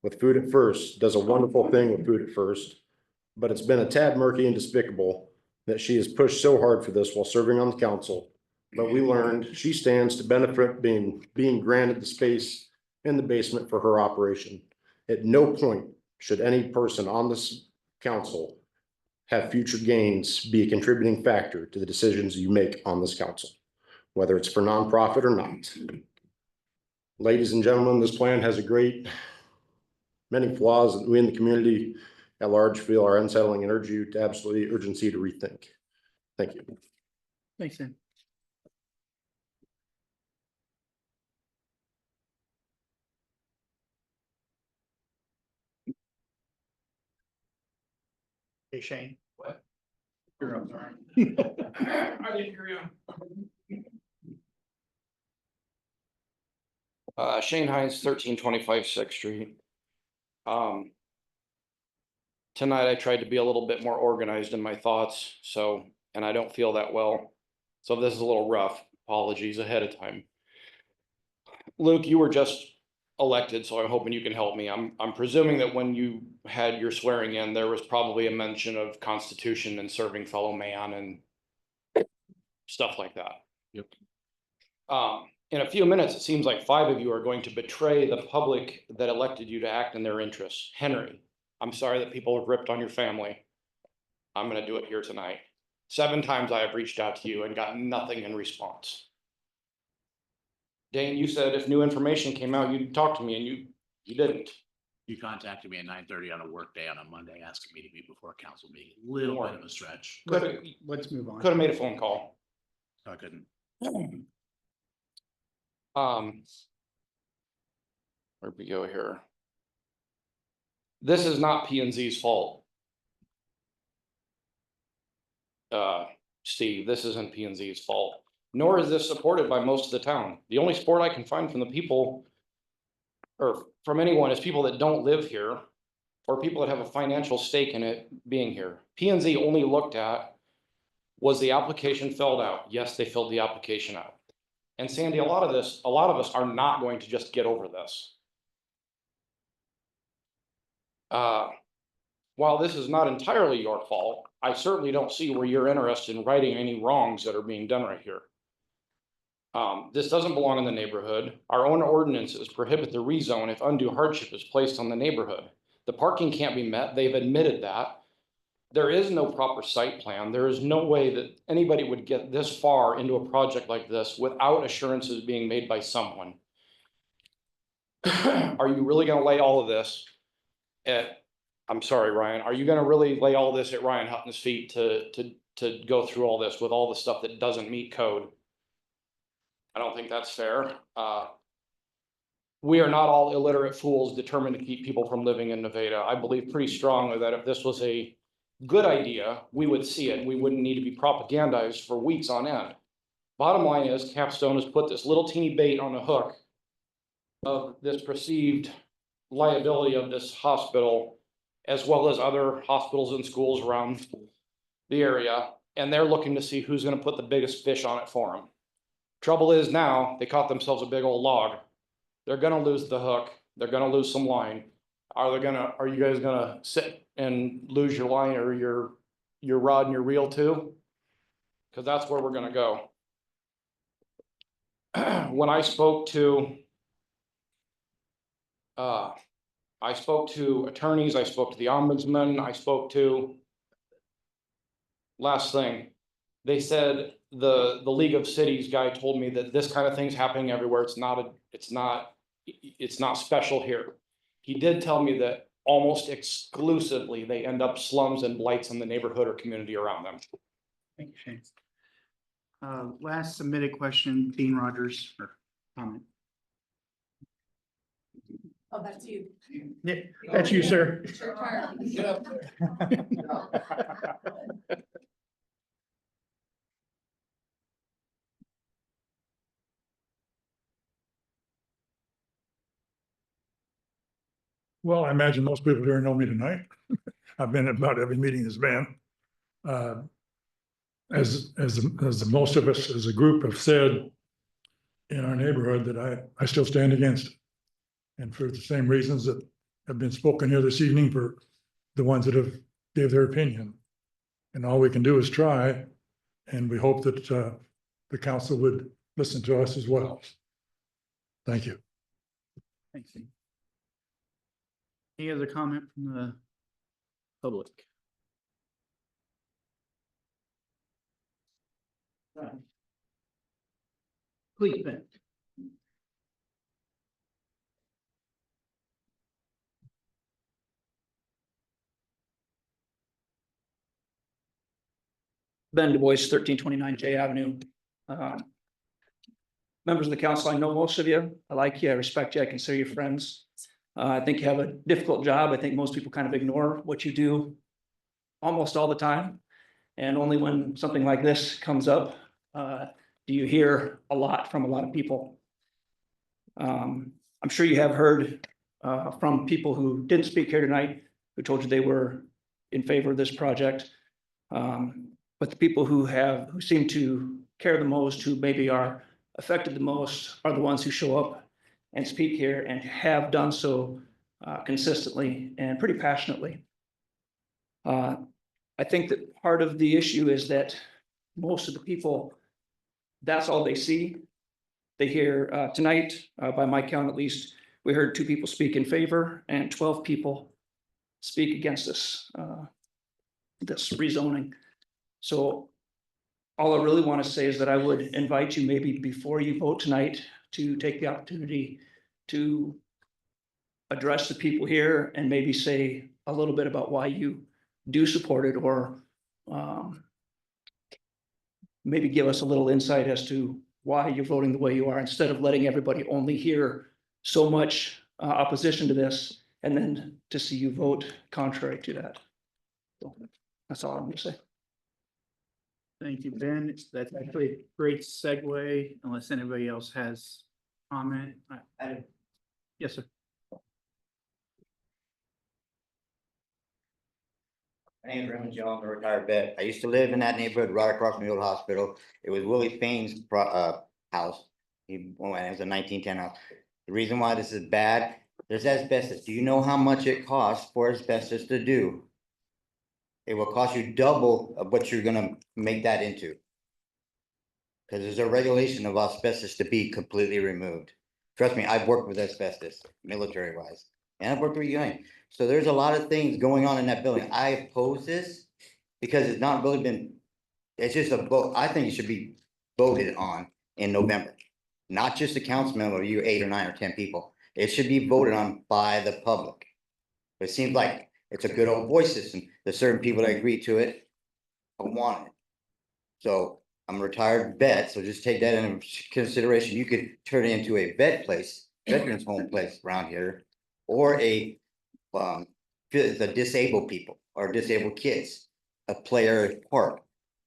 Speaker 18: with Food at First does a wonderful thing with Food at First, but it's been a tad murky and despicable that she has pushed so hard for this while serving on the council. But we learned she stands to benefit being granted the space in the basement for her operation. At no point should any person on this council have future gains be a contributing factor to the decisions you make on this council, whether it's for nonprofit or not. Ladies and gentlemen, this plan has many flaws that we in the community at large feel are unsettling and urge you to absolutely urgency to rethink. Thank you.
Speaker 3: Thanks, Dan. Hey, Shane. What? You're up, sorry.
Speaker 10: I didn't hear you. Shane Hines, 1325 6th Street. Tonight I tried to be a little bit more organized in my thoughts, and I don't feel that well. So if this is a little rough, apologies ahead of time. Luke, you were just elected, so I'm hoping you can help me. I'm presuming that when you had your swearing in, there was probably a mention of Constitution and serving fellow man and stuff like that.
Speaker 12: Yep.
Speaker 10: in a few minutes, it seems like 5 of you are going to betray the public that elected you to act in their interests. Henry, I'm sorry that people have ripped on your family. I'm gonna do it here tonight. 7 times I have reached out to you and got nothing in response. Dane, you said if new information came out, you'd talk to me, and you didn't.
Speaker 1: You contacted me at 9:30 on a work day on a Monday, asking me to be before a council meeting. Little bit of a stretch.
Speaker 3: Let's move on.
Speaker 10: Could have made a phone call.
Speaker 1: I couldn't.
Speaker 10: Where'd we go here? This is not P and Z's fault. Steve, this isn't P and Z's fault, nor is this supported by most of the town. The only support I can find from the people or from anyone is people that don't live here or people that have a financial stake in it being here. P and Z only looked at, was the application filled out? Yes, they filled the application out. And Sandy, a lot of us are not going to just get over this. While this is not entirely your fault, I certainly don't see where you're interested in righting any wrongs that are being done right here. This doesn't belong in the neighborhood. Our own ordinances prohibit the rezone if undue hardship is placed on the neighborhood. The parking can't be met. They've admitted that. There is no proper site plan. There is no way that anybody would get this far into a project like this without assurances being made by someone. Are you really gonna lay all of this at, I'm sorry, Ryan, are you gonna really lay all this at Ryan Hutton's feet to go through all this with all the stuff that doesn't meet code? I don't think that's fair. We are not all illiterate fools determined to keep people from living in Nevada. I believe pretty strongly that if this was a good idea, we would see it. We wouldn't need to be propagandized for weeks on end. Bottom line is Capstone has put this little teeny bait on the hook of this perceived liability of this hospital, as well as other hospitals and schools around the area. And they're looking to see who's going to put the biggest fish on it for them. Trouble is now they caught themselves a big old log. They're going to lose the hook. They're going to lose some line. Are you guys going to sit and lose your line or your rod and your reel too? Because that's where we're going to go. When I spoke to attorneys, I spoke to the ombudsman, I spoke to, last thing, they said the League of Cities guy told me that this kind of thing's happening everywhere. It's not special here. He did tell me that almost exclusively they end up slums and blights in the neighborhood or community around them.
Speaker 3: Thank you, Shane. Last submitted question, Dean Rogers, or comment.
Speaker 2: Oh, that's you.
Speaker 3: Yeah, that's you, sir.
Speaker 2: Sure, Charlie.
Speaker 19: Well, I imagine most people here know me tonight. I've been at about every meeting there's been. As the most of us as a group have said in our neighborhood, that I still stand against it. And for the same reasons that have been spoken here this evening for the ones that have gave their opinion. And all we can do is try, and we hope that the council would listen to us as well. Thank you.
Speaker 3: Thanks. Dean. Any other comment from the public? Please, Ben.
Speaker 20: Ben Du Bois, 1329 J Avenue. Members of the council, I know most of you. I like you. I respect you. I consider you friends. I think you have a difficult job. I think most people kind of ignore what you do almost all the time. And only when something like this comes up, do you hear a lot from a lot of people. I'm sure you have heard from people who didn't speak here tonight, who told you they were in favor of this project. But the people who seem to care the most, who maybe are affected the most, are the ones who show up and speak here and have done so consistently and pretty passionately. I think that part of the issue is that most of the people, that's all they see. they hear, tonight, by my count at least, we heard 2 people speak in favor and 12 people speak against this rezoning. So all I really want to say is that I would invite you maybe before you vote tonight to take the opportunity to address the people here and maybe say a little bit about why you do support it, or maybe give us a little insight as to why you're voting the way you are, instead of letting everybody only hear so much opposition to this and then to see you vote contrary to that. So that's all I'm gonna say.
Speaker 3: Thank you, Ben. That's actually a great segue, unless anybody else has comment. Yes, sir.
Speaker 21: My name is Raymond Jones, I'm a retired vet. I used to live in that neighborhood right across from the old hospital. It was Willie Fain's house. It was a 1910 house. The reason why this is bad, there's asbestos. Do you know how much it costs for asbestos to do? It will cost you double of what you're gonna make that into. Because there's a regulation of asbestos to be completely removed. Trust me, I've worked with asbestos, military wise, and I've worked with union. So there's a lot of things going on in that building. I oppose this because it's not really been, it's just a vote. I think it should be voted on in November. Not just a council member, you 8 or 9 or 10 people. It should be voted on by the public. It seems like it's a good old voice system. There's certain people that agree to it, don't want it. So I'm a retired vet, so just take that into consideration. You could turn it into a vet place, veterans home place around here, or the disabled people or disabled kids, a player park,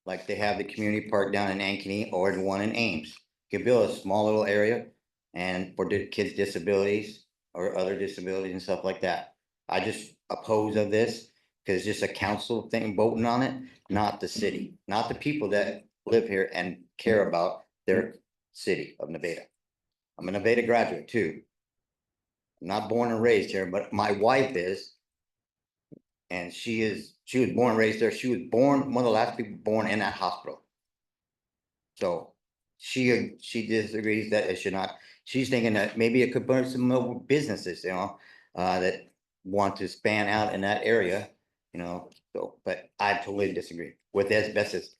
Speaker 21: like they have the community park down in Ankeny or the one in Ames. You could build a small little area and for the kids' disabilities or other disabilities and stuff like that. I just oppose of this because it's just a council thing voting on it, not the city, not the people that live here and care about their city of Nevada. I'm a Nevada graduate too. I'm not born and raised here, but my wife is. And she was born and raised there. She was born, one of the last people born in that hospital. So she disagrees that it should not, she's thinking that maybe it could burn some more businesses, that want to span out in that area, so, but I totally disagree with asbestos.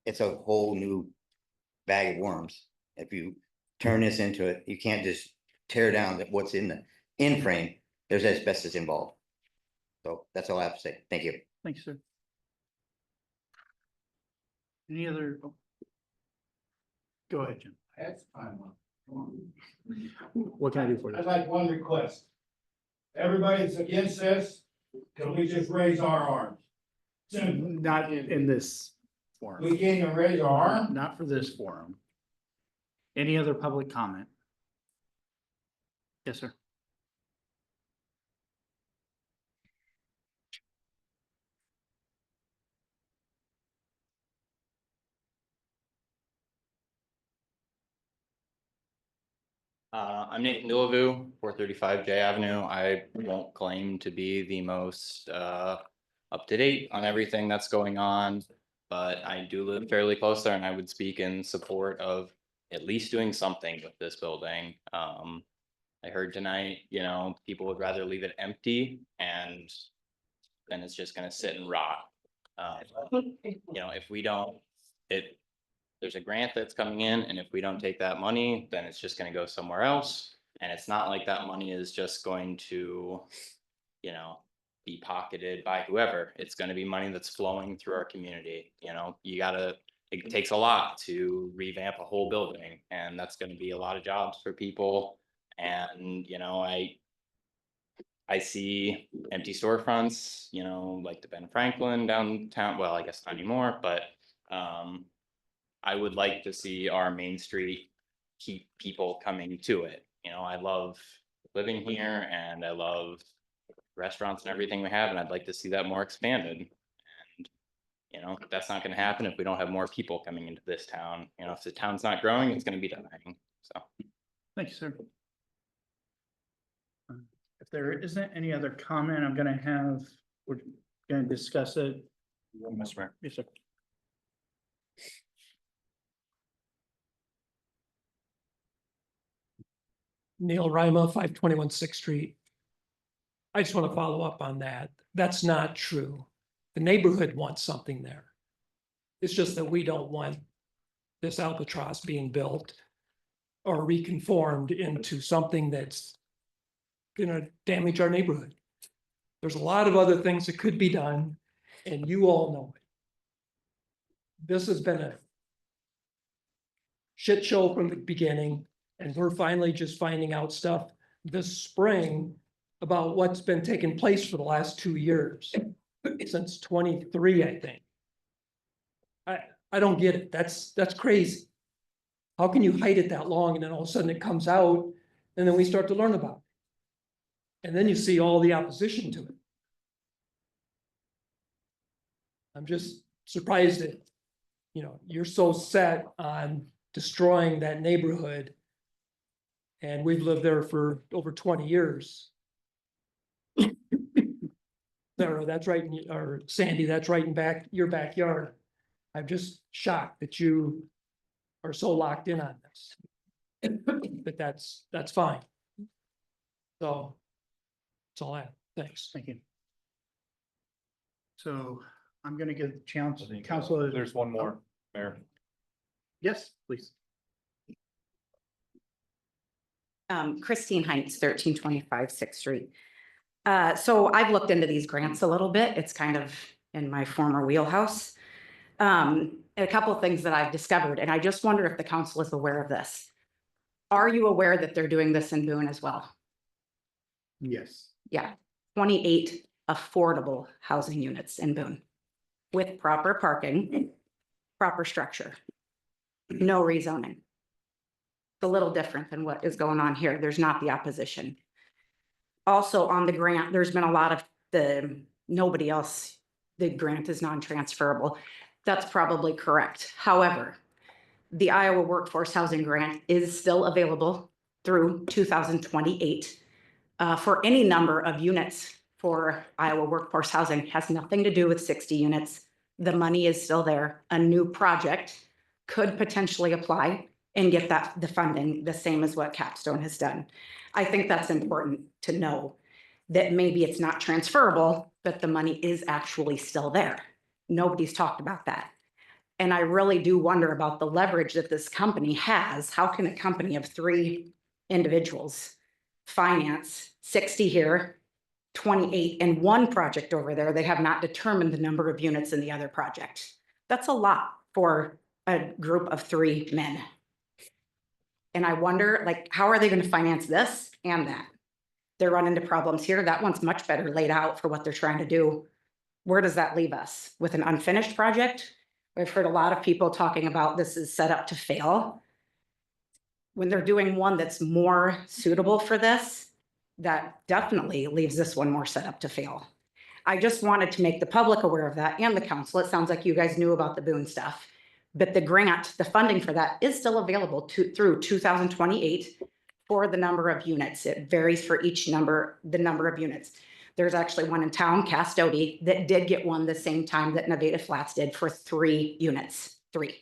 Speaker 21: It's a whole new bag of worms. If you turn this into it, you can't just tear down what's in the in frame. There's asbestos involved. So that's all I have to say. Thank you.
Speaker 3: Thanks, sir. Any other? Go ahead, Jim.
Speaker 22: That's fine.
Speaker 3: What can I do for you?
Speaker 22: I'd like one request. Everybody that's against this, can we just raise our arms? Simple.
Speaker 3: Not in this forum.
Speaker 22: We can't even raise our arm?
Speaker 3: Not for this forum. Any other public comment? Yes, sir.
Speaker 23: I'm Nathan Dillevue, 435 J Avenue. I won't claim to be the most up to date on everything that's going on, but I do live fairly close there, and I would speak in support of at least doing something with this building. I heard tonight, people would rather leave it empty, and then it's just going to sit and rot. If we don't, there's a grant that's coming in, and if we don't take that money, then it's just gonna go somewhere else. And it's not like that money is just going to, be pocketed by whoever. It's gonna be money that's flowing through our community. It takes a lot to revamp a whole building, and that's gonna be a lot of jobs for people. And, I see empty storefronts, like the Ben Franklin downtown. Well, I guess not anymore, but, I would like to see our main street keep people coming to it. I love living here, and I love restaurants and everything we have, and I'd like to see that more expanded. And, that's not gonna happen if we don't have more people coming into this town. If the town's not growing, it's gonna be dying, so.
Speaker 3: Thank you, sir. If there isn't any other comment, we're gonna discuss it.
Speaker 23: Mr. Mayor.
Speaker 3: Yes, sir.
Speaker 5: Neil Rima, 521 6th Street. I just want to follow up on that. That's not true. The neighborhood wants something there. It's just that we don't want this albatross being built or reconformed into something that's gonna damage our neighborhood. There's a lot of other things that could be done, and you all know it. This has been a shit show from the beginning, and we're finally just finding out stuff this spring about what's been taking place for the last 2 years, since 23, I think. I don't get it. That's crazy. How can you hide it that long and then all of a sudden it comes out and then we start to learn about it? And then you see all the opposition to it. I'm just surprised that, you know, you're so set on destroying that neighborhood. And we've lived there for over 20 years. Sarah, that's right, or Sandy, that's right in your backyard. I'm just shocked that you are so locked in on this. But that's fine. So that's all I have. Thanks.
Speaker 3: Thank you. So I'm gonna give the chance, Council.
Speaker 12: There's one more, Mayor.
Speaker 3: Yes, please.
Speaker 6: Christine Heinz, 1325 6th Street. So I've looked into these grants a little bit. It's kind of in my former wheelhouse. A couple of things that I've discovered, and I just wonder if the council is aware of this. Are you aware that they're doing this in Boone as well?
Speaker 3: Yes.
Speaker 6: Yeah, 28 affordable housing units in Boone with proper parking, proper structure, no rezoning. It's a little different than what is going on here. There's not the opposition. Also on the grant, there's been a lot of the grant is non-transferable. That's probably correct. However, the Iowa Workforce Housing Grant is still available through 2028 for any number of units for Iowa Workforce Housing. Has nothing to do with 60 units. The money is still there. A new project could potentially apply and get the funding, the same as what Capstone has done. I think that's important to know, that maybe it's not transferable, but the money is actually still there. Nobody's talked about that. And I really do wonder about the leverage that this company has. How can a company of 3 individuals finance 60 here, 28 in one project over there? They have not determined the number of units in the other project. That's a lot for a group of 3 men. And I wonder, like, how are they going to finance this and that? They're running into problems here. That one's much better laid out for what they're trying to do. Where does that leave us? With an unfinished project? We've heard a lot of people talking about this is set up to fail. When they're doing one that's more suitable for this, that definitely leaves this one more set up to fail. I just wanted to make the public aware of that and the council. It sounds like you guys knew about the Boone stuff. But the grant, the funding for that is still available through 2028 for the number of units. It varies for each number, the number of units. There's actually one in town, Castody, that did get one the same time that Nevada Flats did for 3 units, 3.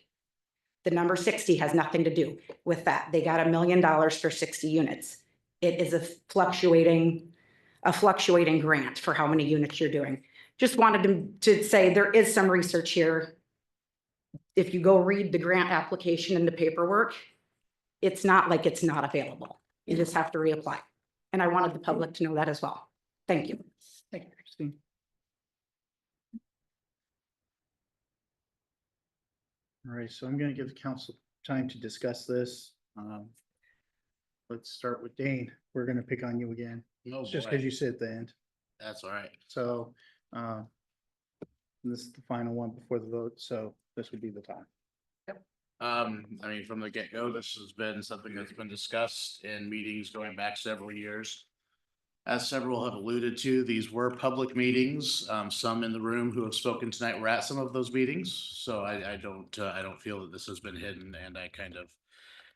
Speaker 6: The number 60 has nothing to do with that. They got $1 million for 60 units. It is a fluctuating grant for how many units you're doing. Just wanted to say there is some research here. If you go read the grant application and the paperwork, it's not like it's not available. You just have to reapply. And I wanted the public to know that as well. Thank you.
Speaker 3: Thank you, Christine. All right, so I'm going to give the council time to discuss this. Let's start with Dane. We're going to pick on you again.
Speaker 1: No,
Speaker 3: Just
Speaker 1: boy.
Speaker 3: because you sit at the end.
Speaker 1: That's all right.
Speaker 3: So this is the final one before the vote, so this would be the time.
Speaker 1: I mean, from the get-go, this has been something that's been discussed in meetings going back several years. As several have alluded to, these were public meetings. Some in the room who have spoken tonight were at some of those meetings. So I don't feel that this has been hidden, and I kind of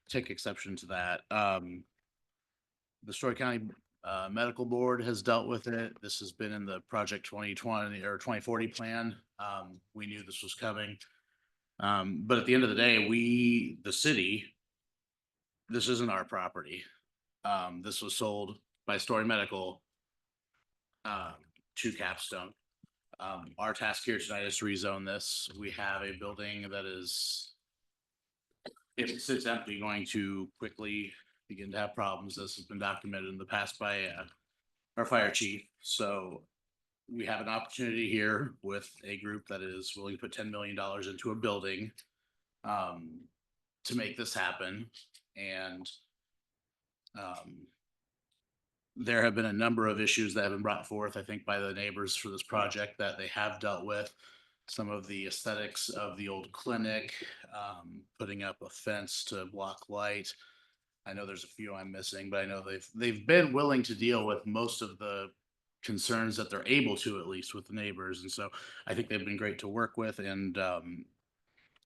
Speaker 1: take exception to that. The Story County Medical Board has dealt with it. This has been in the Project 2020 or 2040 plan. We knew this was coming. But at the end of the day, the city, this isn't our property. This was sold by Story Medical to Capstone. Our task here tonight is to rezone this. We have a building that is, if it sits empty, going to quickly begin to have problems. This has been documented in the past by our fire chief. So we have an opportunity here with a group that is willing to put $10 million into a building to make this happen. And there have been a number of issues that have been brought forth, I think, by the neighbors for this project that they have dealt with. Some of the aesthetics of the old clinic, putting up a fence to block light. I know there's a few I'm missing, but I know they've been willing to deal with most of the concerns that they're able to, at least with the neighbors. And so I think they've been great to work with. And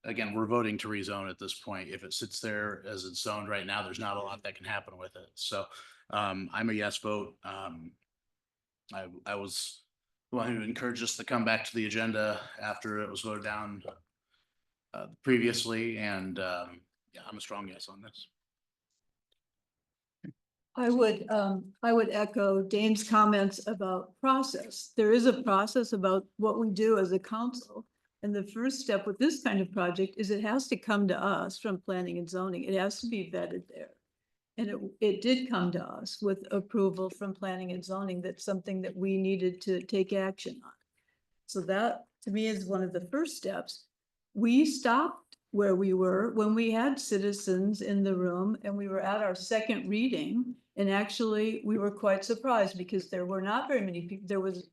Speaker 1: again, we're voting to rezone at this point. If it sits there as it's zoned right now, there's not a lot that can happen with it. So I'm a yes vote. I was wanting to encourage us to come back to the agenda after it was voted down previously. And yeah, I'm a strong yes on this.
Speaker 7: I would echo Dane's comments about process. There is a process about what we do as a council. And the first step with this kind of project is it has to come to us from planning and zoning. It has to be vetted there. And it did come to us with approval from planning and zoning. That's something that we needed to take action on. So that to me is one of the first steps. We stopped where we were when we had citizens in the room and we were at our second reading. And actually we were quite surprised because there were not very many people.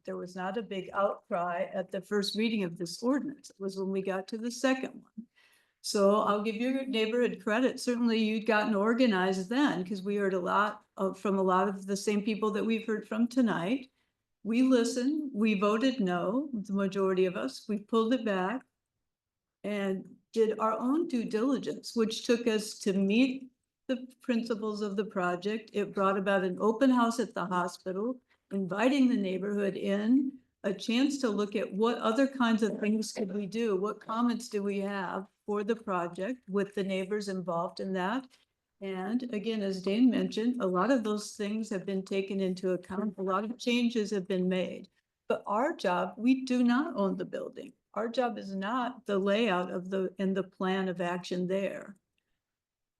Speaker 7: There was not a big outcry at the first reading of this ordinance. It was when we got to the second one. So I'll give your neighborhood credit. Certainly you'd gotten organized then because we heard a lot from a lot of the same people that we've heard from tonight. We listened, we voted no, the majority of us, we pulled it back and did our own due diligence, which took us to meet the principles of the project. It brought about an open house at the hospital, inviting the neighborhood in, a chance to look at what other kinds of things could we do? What comments do we have for the project with the neighbors involved in that? And again, as Dane mentioned, a lot of those things have been taken into account. A lot of changes have been made. But our job, we do not own the building. Our job is not the layout of the plan of action there.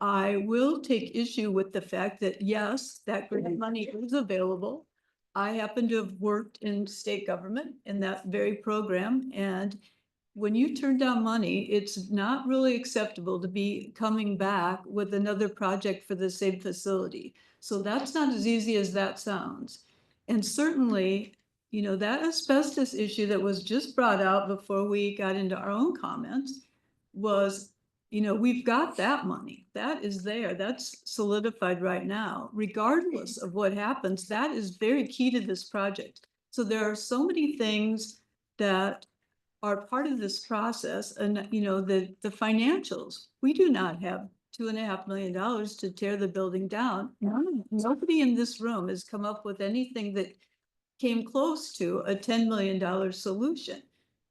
Speaker 7: I will take issue with the fact that yes, that grant money is available. I happen to have worked in state government in that very program. And when you turn down money, it's not really acceptable to be coming back with another project for the same facility. So that's not as easy as that sounds. And certainly, you know, that asbestos issue that was just brought out before we got into our own comments was, you know, we've got that money. That is there. That's solidified right now. Regardless of what happens, that is very key to this project. So there are so many things that are part of this process. And, you know, the financials, we do not have $2.5 million to tear the building down. Nobody in this room has come up with anything that came close to a $10 million solution.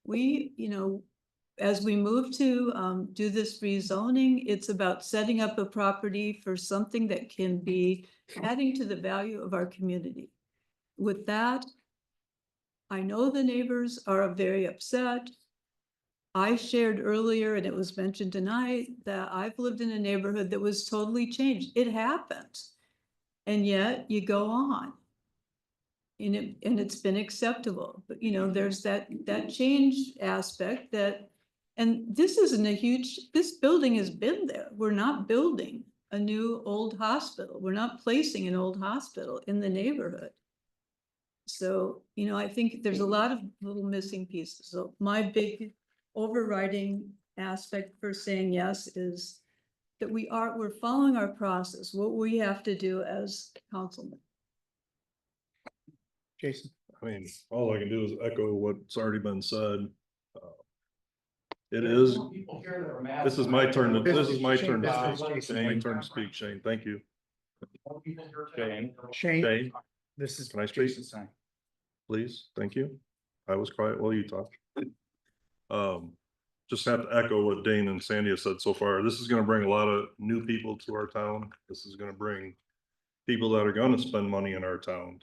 Speaker 7: We, you know, as we move to do this rezoning, it's about setting up a property for something that can be adding to the value of our community. With that, I know the neighbors are very upset. I shared earlier, and it was mentioned tonight, that I've lived in a neighborhood that was totally changed. It happens. And yet you go on. And it's been acceptable. But you know, there's that change aspect that, and this isn't a huge, this building has been there. We're not building a new old hospital. We're not placing an old hospital in the neighborhood. So, you know, I think there's a lot of little missing pieces. So my big overriding aspect for saying yes is that we're following our process, what we have to do as councilmen.
Speaker 3: Jason.
Speaker 8: I mean, all I can do is echo what's already been said. It is, this is my turn to, this is my turn to speak. Shane, turn to speak, Shane, thank you. Shane,
Speaker 3: this is.
Speaker 8: can I speak? Please, thank you. I was quiet while you talked. Just have to echo what Dane and Sandy have said so far. This is gonna bring a lot of new people to our town. This is gonna bring people that are gonna spend money in our town.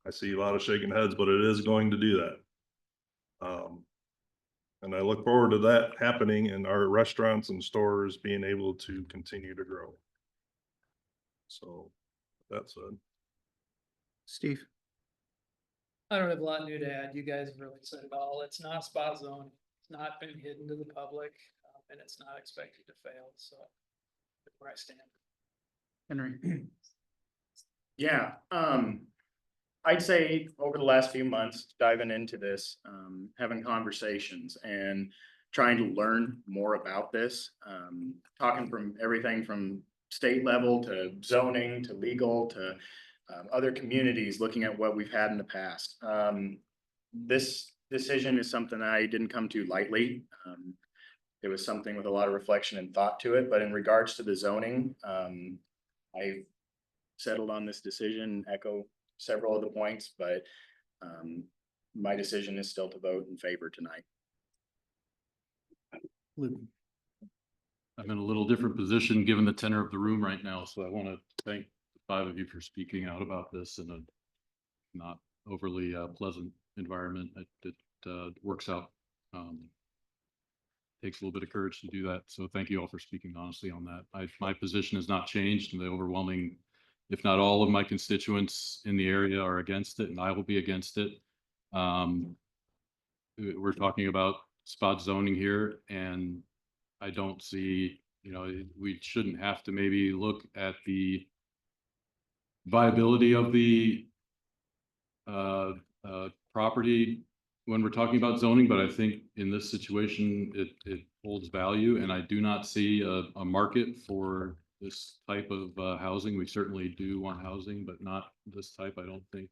Speaker 8: I see a lot of shaking heads, but it is going to do that. And I look forward to that happening and our restaurants and stores being able to continue to grow. So that's it.
Speaker 3: Steve?
Speaker 4: I don't have a lot new to add. You guys have really said it all. It's not a spot zone. It's not been hidden to the public, and it's not expected to fail. So that's where I stand.
Speaker 3: Henry?
Speaker 9: Yeah, I'd say over the last few months, diving into this, having conversations and trying to learn more about this, talking from everything from state level to zoning to legal to other communities, looking at what we've had in the past. This decision is something I didn't come to lightly. It was something with a lot of reflection and thought to it, but in regards to the zoning, I settled on this decision, echo several of the points, but my decision is still to vote in favor tonight.
Speaker 11: I'm in a little different position given the tenor of the room right now, so I want to thank the 5 of you for speaking out about this in a not overly pleasant environment. It works out. Takes a little bit of courage to do that, so thank you all for speaking honestly on that. My position has not changed, and the overwhelming, if not all of my constituents in the area are against it, and I will be against it. We're talking about spot zoning here, and I don't see, we shouldn't have to maybe look at the viability of the property when we're talking about zoning, but I think in this situation, it holds value, and I do not see a market for this type of housing. We certainly do want housing, but not this type. I don't think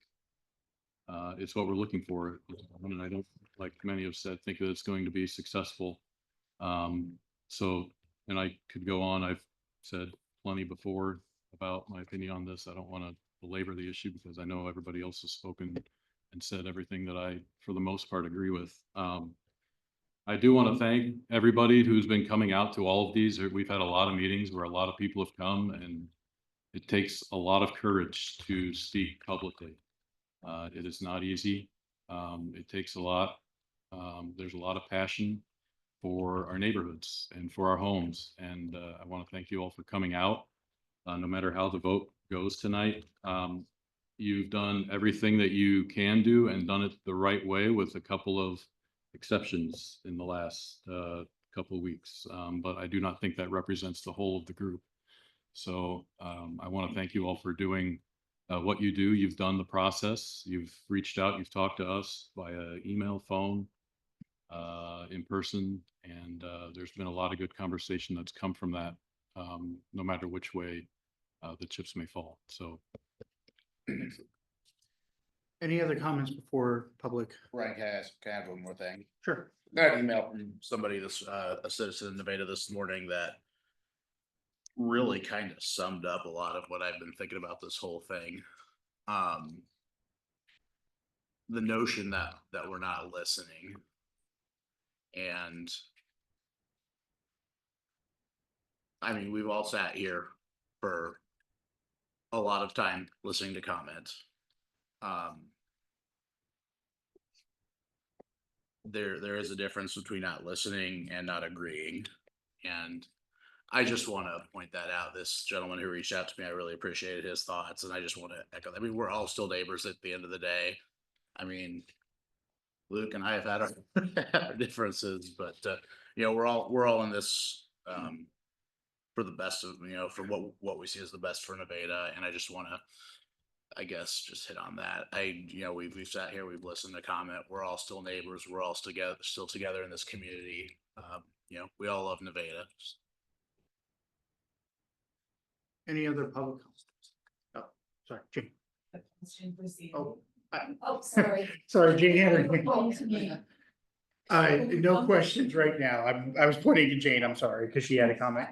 Speaker 11: it's what we're looking for. And I don't, like many have said, think that it's going to be successful. So, and I could go on. I've said plenty before about my opinion on this. I don't want to belabor the issue because I know everybody else has spoken and said everything that I, for the most part, agree with. I do want to thank everybody who's been coming out to all of these. We've had a lot of meetings where a lot of people have come, and it takes a lot of courage to speak publicly. It is not easy. It takes a lot. There's a lot of passion for our neighborhoods and for our homes. And I want to thank you all for coming out, no matter how the vote goes tonight. You've done everything that you can do and done it the right way, with a couple of exceptions in the last couple of weeks. But I do not think that represents the whole of the group. So I want to thank you all for doing what you do. You've done the process. You've reached out. You've talked to us via email, phone, in person. And there's been a lot of good conversation that's come from that, no matter which way the chips may fall. So.
Speaker 3: Any other comments before public?
Speaker 1: Right, can I have one more thing?
Speaker 3: Sure.
Speaker 1: Got an email from somebody, a citizen in Nevada this morning, that really kind of summed up a lot of what I've been thinking about this whole thing. The notion that we're not listening, and I mean, we've all sat here for a lot of time listening to comments. There is a difference between not listening and not agreeing. And I just want to point that out. This gentleman who reached out to me, I really appreciated his thoughts, and I just want to echo that. I mean, we're all still neighbors at the end of the day. I mean, Luke and I have had our differences, but we're all in this for the best of, for what we see as the best for Nevada. And I just want to, I guess, just hit on that. We've sat here, we've listened to comment. We're all still neighbors. We're all still together in this community. We all love Nevada.
Speaker 3: Any other public comments? Oh, sorry, Jane.
Speaker 24: Oh, sorry.
Speaker 3: Sorry, Jane had her. No questions right now. I was pointing to Jane, I'm sorry, because she had a comment.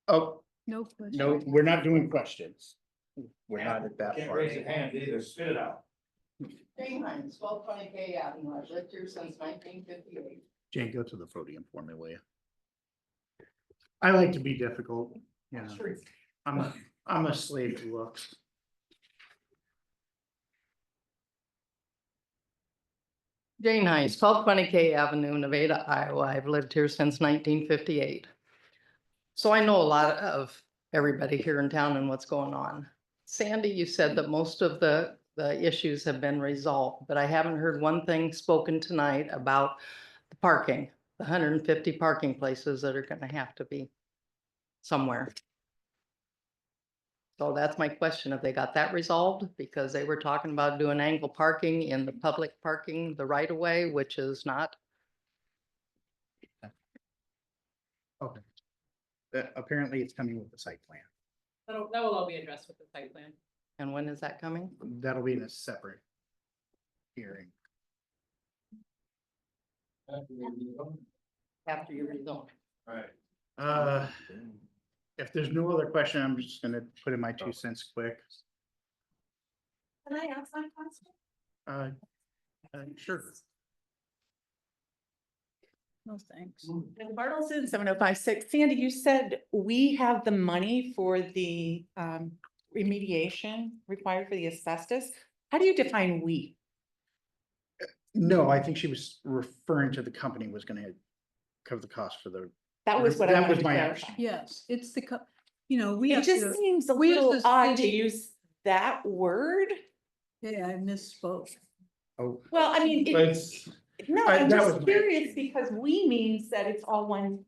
Speaker 3: Oh,
Speaker 7: No question.
Speaker 3: no, we're not doing questions. We're not at that
Speaker 22: Can't
Speaker 3: part.
Speaker 22: raise your hand either, spit it out.
Speaker 24: Jane Hines, 1220 K Avenue. I've lived here since 1958.
Speaker 3: Jane, go to the podium for me, will you? I like to be difficult, I'm a slave to looks.
Speaker 24: Jane Heiss, 1220 K Avenue, Nevada, Iowa. I've lived here since 1958. So I know a lot of everybody here in town and what's going on. Sandy, you said that most of the issues have been resolved, but I haven't heard one thing spoken tonight about the parking, the 150 parking places that are gonna have to be somewhere. So that's my question. Have they got that resolved? Because they were talking about doing angle parking in the public parking, the right of way, which is not.
Speaker 3: Okay. Apparently it's coming with the site plan.
Speaker 2: That will all be addressed with the site plan.
Speaker 24: And when is that coming?
Speaker 3: That'll be in a separate hearing.
Speaker 24: After you rezone.
Speaker 3: Uh, if there's no other question, I'm just gonna put in my 2 cents quick.
Speaker 13: Can I ask my question?
Speaker 3: Sure.
Speaker 7: No, thanks.
Speaker 13: Bartleson, 7056. Sandy, you said we have the money for the remediation required for the asbestos. How do you define we?
Speaker 3: No, I think she was referring to the company was gonna cover the cost for the.
Speaker 13: That was what I
Speaker 3: That
Speaker 13: wanted
Speaker 3: was
Speaker 13: to
Speaker 3: my
Speaker 13: clarify.
Speaker 3: understanding.
Speaker 7: Yes, it's the, you know, we
Speaker 13: It
Speaker 7: have
Speaker 13: just
Speaker 7: to.
Speaker 13: seems a
Speaker 7: we as
Speaker 13: little
Speaker 7: the
Speaker 13: odd to
Speaker 7: city-
Speaker 13: use that word.
Speaker 7: Yeah, I misspoke.
Speaker 3: Oh.
Speaker 13: Well, I mean,
Speaker 3: It's,
Speaker 13: no,
Speaker 3: I-
Speaker 13: I'm
Speaker 3: that
Speaker 13: just
Speaker 3: was my
Speaker 13: curious because we means that it's all one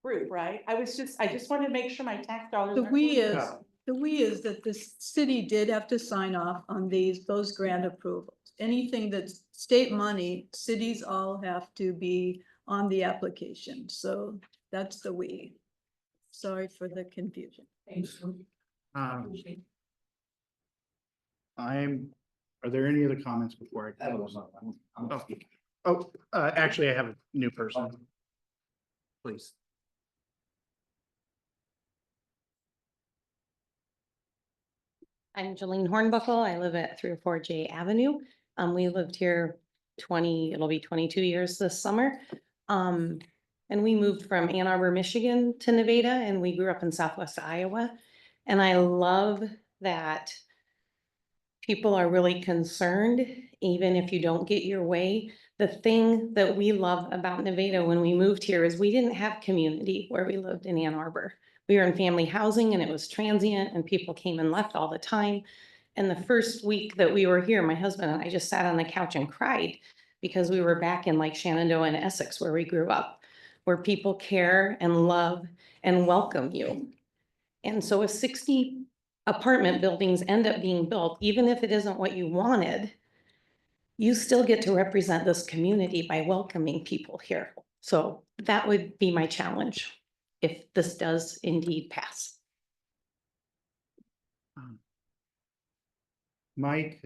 Speaker 13: group, right? I just wanted to make sure my tax dollars.
Speaker 7: The
Speaker 13: aren't
Speaker 7: we
Speaker 13: going
Speaker 7: is, the we is that the city did have to sign off on those grant approvals. Anything that's state money, cities all have to be on the application. So that's the we. Sorry for the confusion.
Speaker 3: are there any other comments before I? Actually, I have a new person. Please.
Speaker 14: I'm Jolene Hornbuckle. I live at 304 J Avenue. We lived here it'll be 22 years this summer. And we moved from Ann Arbor, Michigan to Nevada, and we grew up in Southwest Iowa. And I love that people are really concerned, even if you don't get your way. The thing that we love about Nevada when we moved here is we didn't have community where we lived in Ann Arbor. We were in family housing and it was transient and people came and left all the time. And the first week that we were here, my husband and I just sat on the couch and cried because we were back in like Shenandoah and Essex where we grew up, where people care and love and welcome you. And so if 60 apartment buildings end up being built, even if it isn't what you wanted, you still get to represent this community by welcoming people here. So that would be my challenge if this does indeed pass.
Speaker 3: Mike,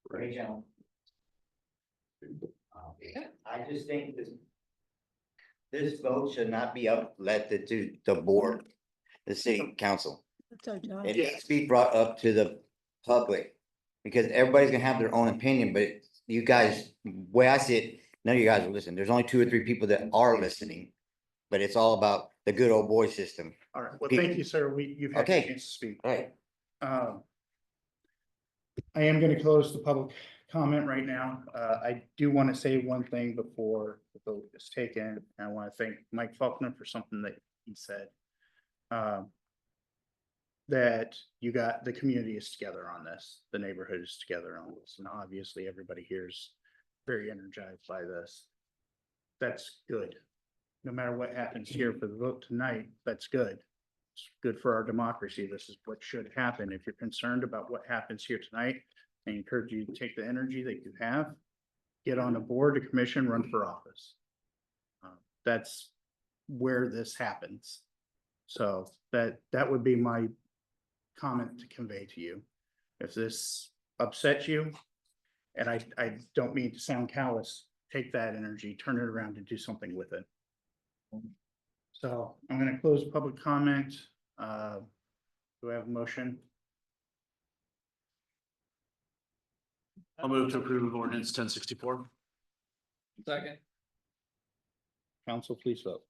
Speaker 21: Ray Jones. I just think this vote should not be left to the board, the city council.
Speaker 7: That's our job.
Speaker 21: It needs to be brought up to the public, because everybody's gonna have their own opinion, but you guys, way I see it, none of you guys will listen. There's only 2 or 3 people that are listening, but it's all about the good old boy system.
Speaker 3: all right, well, thank you, sir. You've had a
Speaker 21: Okay.
Speaker 3: chance to speak.
Speaker 21: Right.
Speaker 3: I am gonna close the public comment right now. I do want to say one thing before the vote is taken. I want to thank Mike Faulkner for something that he said. That the community is together on this, the neighborhood is together on this, and obviously everybody here is very energized by this. That's good. No matter what happens here for the vote tonight, that's good. It's good for our democracy. This is what should happen. If you're concerned about what happens here tonight, I encourage you to take the energy that you have, get on a board, a commission, run for office. That's where this happens. So that would be my comment to convey to you. If this upsets you, and I don't mean to sound callous, take that energy, turn it around and do something with it. So I'm gonna close public comment. Do I have a motion?
Speaker 1: I'll move to approve ordinance 1064.
Speaker 4: Second.
Speaker 3: Council, please vote.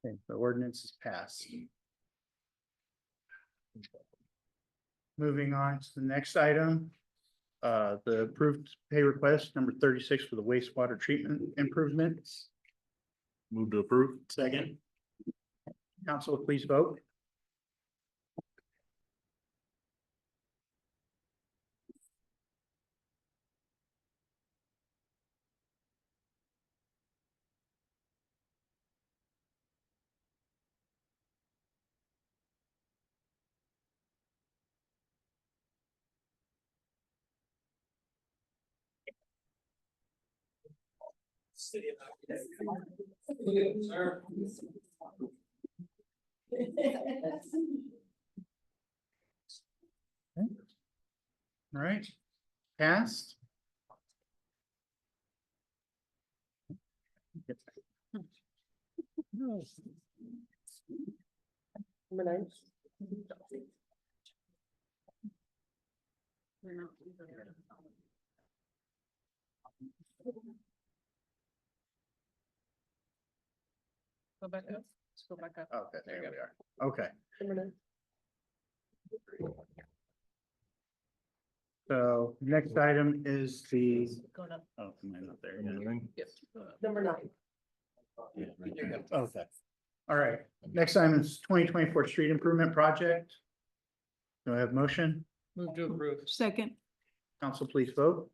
Speaker 3: Okay, the ordinance is passed. Moving on to the next item. The approved pay request number 36 for the wastewater treatment improvements.
Speaker 8: Move to approve.
Speaker 3: Second. Council, please vote. All right, passed.
Speaker 2: Go back up. Let's go back up.
Speaker 3: Okay, there we are. Okay. So next item is the,
Speaker 2: Going up.
Speaker 3: oh, am I not there yet?
Speaker 2: Yes. Number 9.
Speaker 3: Okay. All right, next item is 2024 street improvement project. Do I have motion?
Speaker 4: Move to approve.
Speaker 7: Second,
Speaker 3: Council, please vote.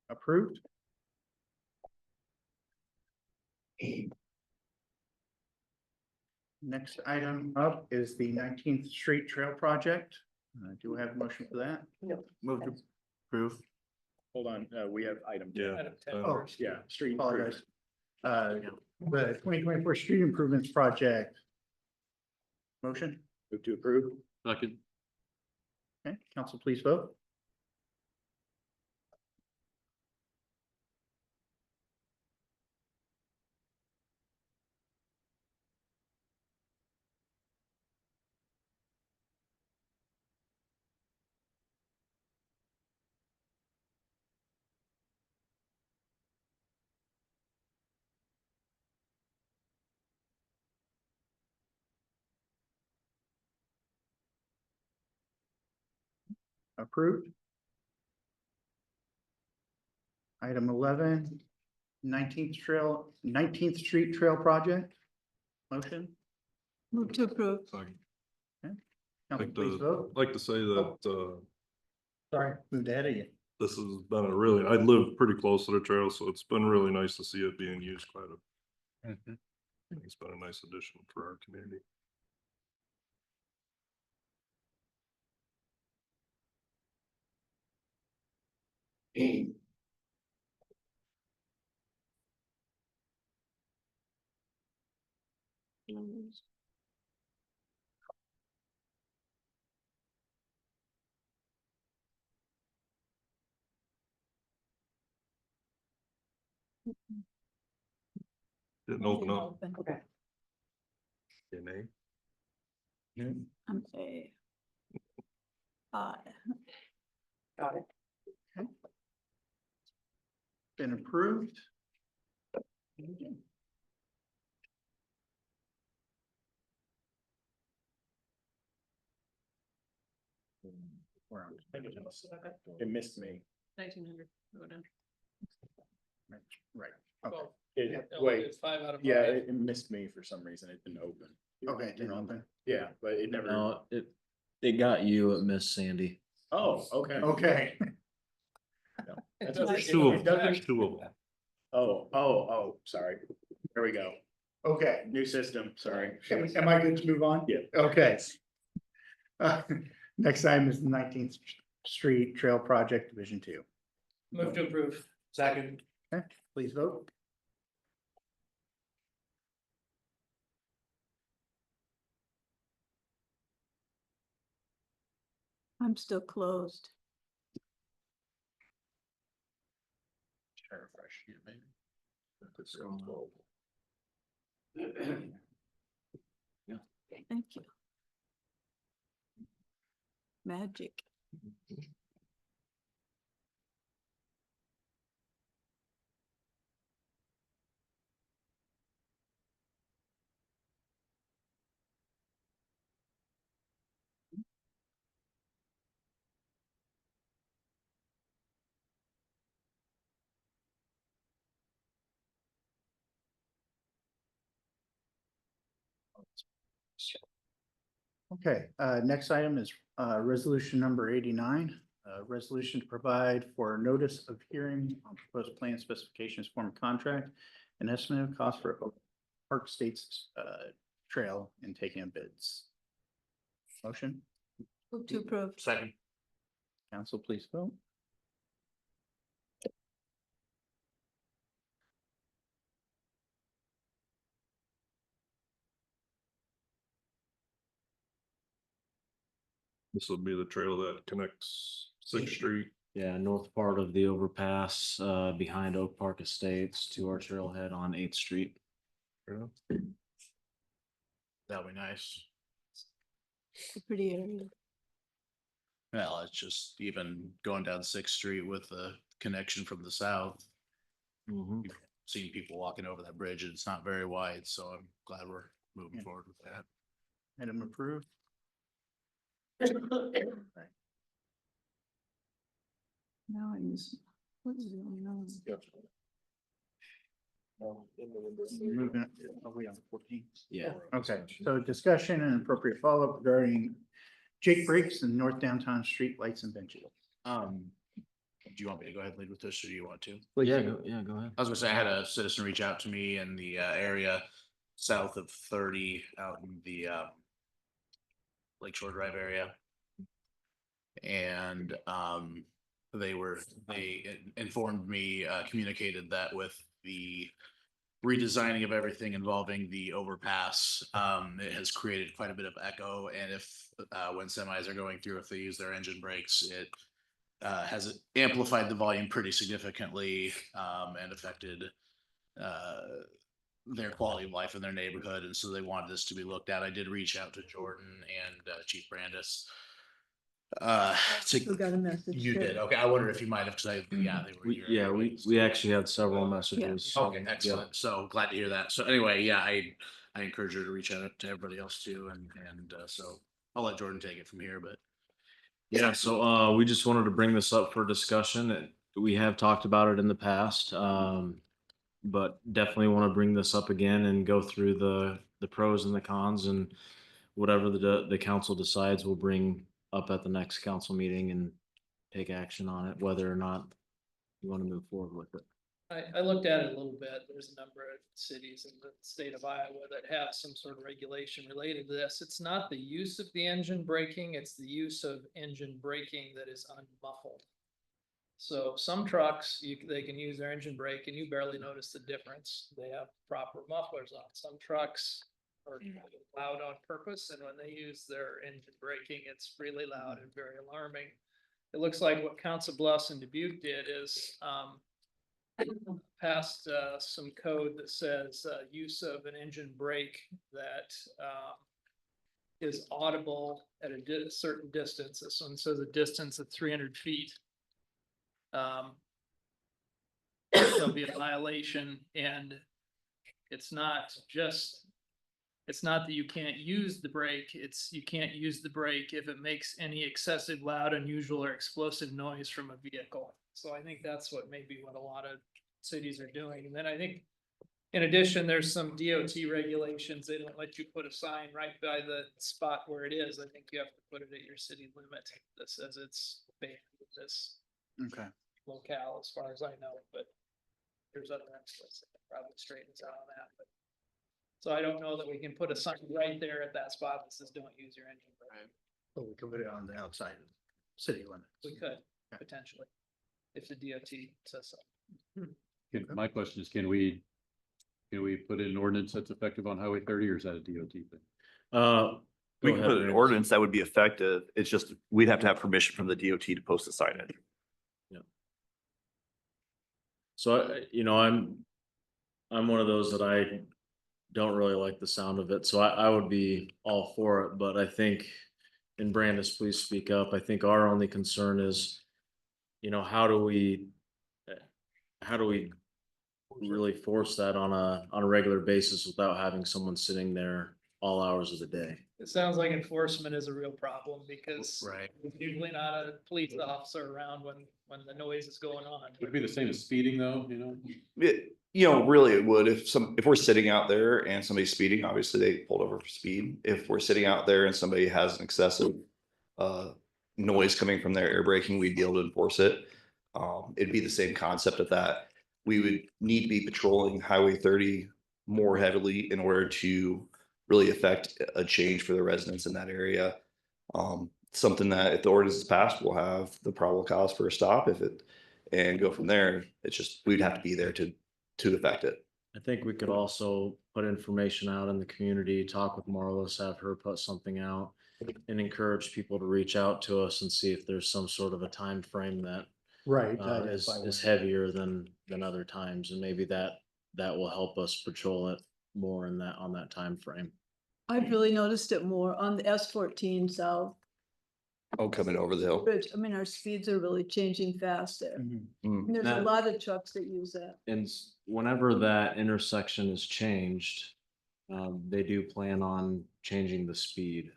Speaker 3: Approved. Next item up is the 19th Street Trail Project. Do we have a motion for that?
Speaker 2: No.
Speaker 9: Move to approve. Hold on, we have item.
Speaker 8: Yeah.
Speaker 4: Item 10
Speaker 8: Oh,
Speaker 4: first.
Speaker 9: Yeah, street.
Speaker 3: Apologize. The 2024 Street Improvements Project. Motion?
Speaker 9: Move to approve.
Speaker 11: Second.
Speaker 3: Okay, council, please vote. Approved. Item 11, 19th Street Trail Project. Motion?
Speaker 7: move to approve.
Speaker 3: Council, please vote.
Speaker 8: Like to say that,
Speaker 3: Sorry, moved ahead of you.
Speaker 8: this has been a really, I live pretty close to the trail, so it's been really nice to see it being used quite a. It's been a nice addition for our community. Didn't open up.
Speaker 7: Okay.
Speaker 8: Your name?
Speaker 7: I'm a.
Speaker 2: Got it.
Speaker 3: Been approved.
Speaker 9: It missed me.
Speaker 2: 1900. Go down.
Speaker 3: Right, okay.
Speaker 9: Wait,
Speaker 4: It's 5 out of 5.
Speaker 9: yeah, it missed me for some reason. It didn't open.
Speaker 3: Okay, it didn't open.
Speaker 9: Yeah, but it never.
Speaker 12: No, it got you at Miss Sandy.
Speaker 9: Oh, okay.
Speaker 3: Okay.
Speaker 9: That's
Speaker 4: It
Speaker 9: okay.
Speaker 8: There's two of
Speaker 9: It
Speaker 8: them,
Speaker 9: doesn't-
Speaker 8: there's two of them.
Speaker 9: Oh, sorry. There we go.
Speaker 3: Okay.
Speaker 9: New system, sorry.
Speaker 3: Am I good to move on?
Speaker 9: Yeah.
Speaker 3: Okay. Next item is the 19th Street Trail Project Division 2.
Speaker 4: Move to approve.
Speaker 1: Second.
Speaker 3: Okay, please vote.
Speaker 7: I'm still closed.
Speaker 1: Try to refresh here, maybe.
Speaker 7: Thank you. Magic.
Speaker 3: Okay, next item is resolution number 89. Resolution to provide for notice of hearing on proposed plan specifications form of contract and estimated cost for Oak Park Estates trail and taking of bids. Motion,
Speaker 7: Move to approve.
Speaker 1: Second.
Speaker 3: council, please vote.
Speaker 8: This will be the trail that connects Sixth Street.
Speaker 12: Yeah, north part of the overpass, behind Oak Park Estates to our trailhead on 8th Street.
Speaker 1: That'll be nice.
Speaker 7: It's a pretty area.
Speaker 1: Well, it's just even going down Sixth Street with the connection from the south. Seen people walking over that bridge and it's not very wide, so I'm glad we're moving forward with that.
Speaker 3: Item approved.
Speaker 7: Now I miss, what is going on?
Speaker 3: Moving, are we on 14?
Speaker 12: Yeah.
Speaker 3: Okay, so discussion and appropriate follow-up regarding Jake breaks and North Downtown Street lights and benches.
Speaker 1: Do you want me to go ahead and lead with this or do you want to?
Speaker 12: Yeah, go ahead.
Speaker 1: I was gonna say, I had a citizen reach out to me in the area south of 30 out in the Lakeshore Drive area. And they informed me, communicated that with the redesigning of everything involving the overpass, it has created quite a bit of echo. And if when semis are going through, if they use their engine brakes, it has amplified the volume pretty significantly and affected their quality of life in their neighborhood. And so they wanted this to be looked at. I did reach out to Jordan and Chief Brandis.
Speaker 7: Who got a message?
Speaker 1: You
Speaker 7: too.
Speaker 1: did. Okay. I wondered if you might have, because they were here.
Speaker 12: Yeah, we actually had several messages.
Speaker 1: Okay, excellent. So glad to hear that. So anyway, yeah, I encourage her to reach out to everybody else too. And so I'll let Jordan take it from here, but.
Speaker 12: Yeah, so we just wanted to bring this up for discussion. We have talked about it in the past. But definitely want to bring this up again and go through the pros and the cons, and whatever the council decides, we'll bring up at the next council meeting and take action on it, whether or not you want to move forward with it.
Speaker 4: I looked at it a little bit. There's a number of cities in the state of Iowa that have some sort of regulation related to this. It's not the use of the engine braking, it's the use of engine braking that is unmuffled. So some trucks, they can use their engine brake and you barely notice the difference. They have proper mufflers on. Some trucks are loud on purpose, and when they use their engine braking, it's really loud and very alarming. It looks like what Council Bluffs and Dubuque did is passed some code that says use of an engine brake that is audible at a certain distance. This one says a distance of 300 feet. There'll be a violation, and it's not that you can't use the brake, it's you can't use the brake if it makes any excessive, loud, unusual, or explosive noise from a vehicle. So I think that's what a lot of cities are doing. And then I think in addition, there's some DOT regulations. They don't let you put a sign right by the spot where it is. I think you have to put it at your city limit that says it's banned with this
Speaker 3: Okay.
Speaker 4: locale, as far as I know, but there's other experts that probably straightens out on that, but. So I don't know that we can put a sign right there at that spot that says don't use your engine brake.
Speaker 3: So we can put it on the outside of the city limits.
Speaker 4: We could, potentially, if the DOT says so.
Speaker 11: My question is, can we put in an ordinance that's effective on Highway 30, or is that a DOT thing?
Speaker 15: We
Speaker 11: Go
Speaker 15: can
Speaker 11: ahead,
Speaker 15: put an
Speaker 11: Randy.
Speaker 15: ordinance that would be effective. It's just, we'd have to have permission from the DOT to post a sign in.
Speaker 12: So, I'm one of those that I don't really like the sound of it, so I would be all for it, but I think, and Brandis, please speak up, I think our only concern is, how do we really force that on a regular basis without having someone sitting there all hours of the day?
Speaker 4: It sounds like enforcement is a real problem because
Speaker 1: Right.
Speaker 4: there's usually not a police officer around when the noise is going on.
Speaker 11: Would it be the same as speeding though,
Speaker 15: Really it would, if we're sitting out there and somebody's speeding, obviously they pulled over for speed. If we're sitting out there and somebody has an excessive noise coming from their air braking, we'd be able to enforce it. It'd be the same concept of that. We would need to be patrolling Highway 30 more heavily in order to really affect a change for the residents in that area. Something that if the ordinance is passed, we'll have the probable cause for a stop and go from there. It's just, we'd have to be there to affect it.
Speaker 12: I think we could also put information out in the community, talk with Marlis, have her put something out, and encourage people to reach out to us and see if there's some sort of a time frame that
Speaker 3: Right.
Speaker 12: is heavier than other times, and maybe that will help us patrol it more on that time frame.
Speaker 7: I've really noticed it more on the S14 south.
Speaker 15: Oh, coming over the hill.
Speaker 7: Bridge. I mean, our speeds are really changing fast there. And there's a
Speaker 12: That-
Speaker 7: lot of trucks that use that.
Speaker 12: And whenever that intersection is changed, they do plan on changing the speed.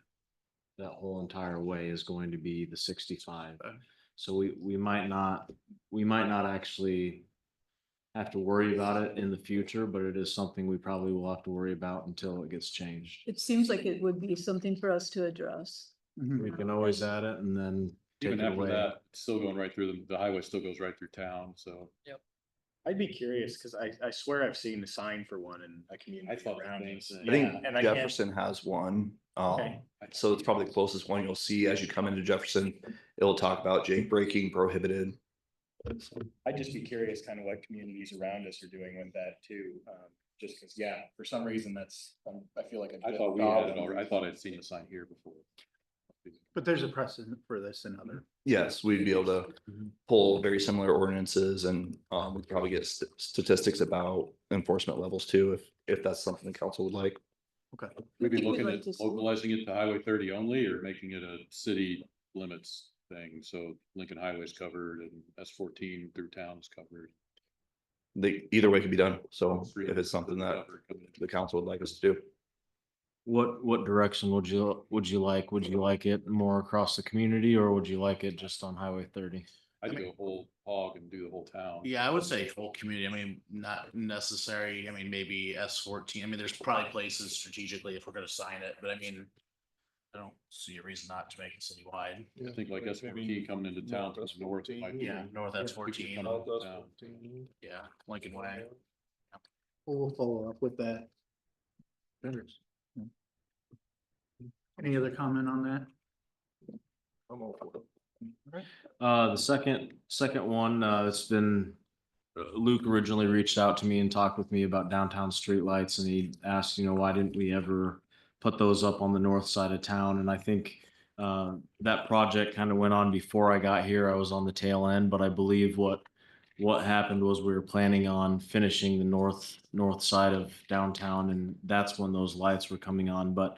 Speaker 12: That whole entire way is going to be the 65. So we might not actually have to worry about it in the future, but it is something we probably will have to worry about until it gets changed.
Speaker 7: It seems like it would be something for us to address.
Speaker 12: We can always add it and then take
Speaker 11: Even
Speaker 12: it
Speaker 11: after
Speaker 12: away.
Speaker 11: that, it's still going right through the highway still goes right through town, so.
Speaker 9: I'd be curious, cause I swear I've seen a sign for one in a community
Speaker 11: thought the
Speaker 9: around
Speaker 11: same
Speaker 9: us.
Speaker 11: thing.
Speaker 15: I think
Speaker 9: Yeah, and I can't-
Speaker 15: Jefferson has one.
Speaker 9: Okay.
Speaker 15: So it's probably the closest one you'll see as you come into Jefferson. It'll talk about jake braking prohibited.
Speaker 9: I'd just be curious kind of what communities around us are doing with that too. Just cause for some reason I feel like.
Speaker 11: I thought we had it already. I thought I'd seen a sign here before.
Speaker 3: But there's a precedent for this in other.
Speaker 15: Yes, we'd be able to pull very similar ordinances and we'd probably get statistics about enforcement levels too, if that's something the council would like.
Speaker 3: Okay.
Speaker 11: We'd be
Speaker 7: think we'd
Speaker 11: looking
Speaker 7: like
Speaker 11: at
Speaker 7: to see-
Speaker 11: localizing it to Highway 30 only, or making it a city limits thing, so Lincoln Highway's covered and S14 through town is covered.
Speaker 15: Either way could be done. So if it's something that the council would like us to do.
Speaker 12: What direction would you like? Would you like it more across the community, or would you like it just on Highway 30?
Speaker 11: I'd go whole hog and do the whole town.
Speaker 1: Yeah, I would say whole community. I mean, not necessary. I mean, maybe S14. I mean, there's probably places strategically if we're gonna sign it, but I mean, I don't see a reason not to make it citywide.
Speaker 11: I think like S14 coming into town from the north. might be-
Speaker 1: Yeah, north S14.
Speaker 11: People coming into town.
Speaker 1: Yeah, Lincoln Way.
Speaker 3: We'll follow up with that. Any other comment on that?
Speaker 12: The second one, it's been, Luke originally reached out to me and talked with me about downtown streetlights, and he asked, why didn't we ever put those up on the north side of town? And I think that project kind of went on before I got here. I was on the tail end, but I believe what happened was we were planning on finishing the north side of downtown, and that's when those lights were coming on. But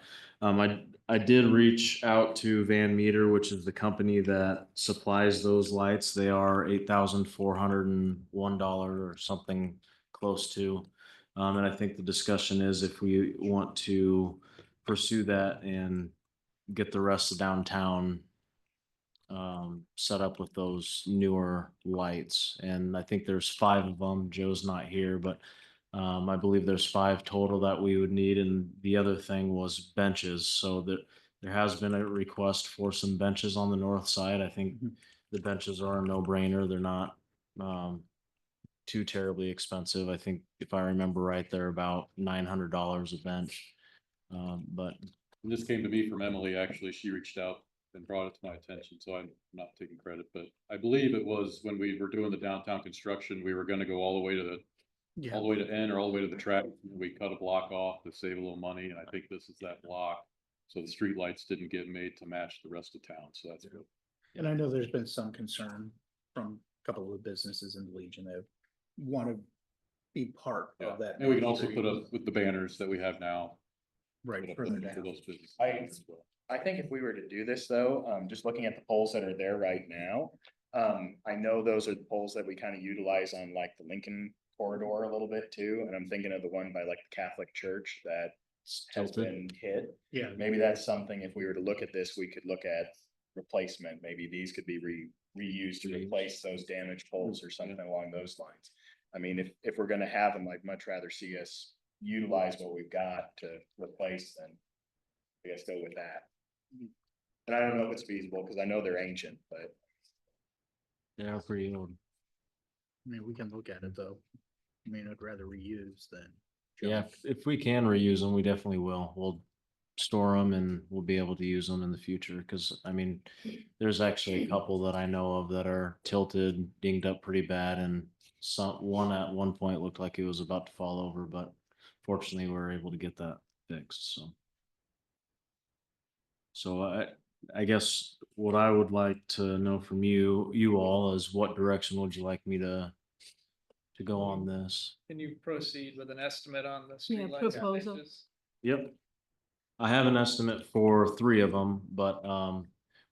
Speaker 12: I did reach out to Van Meter, which is the company that supplies those lights. They are $8,401 or something close to. And I think the discussion is if we want to pursue that and get the rest of downtown set up with those newer lights. And I think there's 5 of them. Joe's not here, but I believe there's 5 total that we would need. And the other thing was benches. So that there has been a request for some benches on the north side. I think the benches are a no-brainer. They're not too terribly expensive. I think if I remember right, they're about $900 a bench. But
Speaker 11: And this came to me from Emily, actually. She reached out and brought it to my attention, so I'm not taking credit, but I believe it was when we were doing the downtown construction, we were gonna go all the way to
Speaker 3: Yeah.
Speaker 11: all the way to N or all the way to the track. We cut a block off to save a little money, and I think this is that block. So the streetlights didn't get made to match the rest of town, so that's good.
Speaker 3: And I know there's been some concern from a couple of the businesses in the Legion that want to be part of that.
Speaker 11: And we can also put up with the banners that we have now.
Speaker 3: Right,
Speaker 11: put up
Speaker 3: further
Speaker 11: for
Speaker 3: down.
Speaker 11: those businesses as well.
Speaker 9: I think if we were to do this though, just looking at the poles that are there right now, I know those are the poles that we kind of utilize on like the Lincoln corridor a little bit too, and I'm thinking of the one by like the Catholic Church that has
Speaker 12: Tilted.
Speaker 9: been hit.
Speaker 3: Yeah.
Speaker 9: Maybe that's something, if we were to look at this, we could look at replacement. Maybe these could be reused to replace those damaged poles or something along those lines. I mean, if we're gonna have them, I'd much rather see us utilize what we've got to replace than I guess go with that. And I don't know if it's feasible, because I know they're ancient, but
Speaker 12: They are pretty old.
Speaker 3: I mean, we can look at it though. I mean, I'd rather reuse than.
Speaker 12: Yeah, if we can reuse them, we definitely will. We'll store them and we'll be able to use them in the future. Cause I mean, there's actually a couple that I know of that are tilted, dinged up pretty bad, and one at one point looked like it was about to fall over, but fortunately we were able to get that fixed, so. So I guess what I would like to know from you all is what direction would you like me to go on this?
Speaker 4: Can you proceed with an estimate on the
Speaker 7: Yeah,
Speaker 4: streetlight
Speaker 7: proposal.
Speaker 4: fixes?
Speaker 12: Yep. I have an estimate for 3 of them, but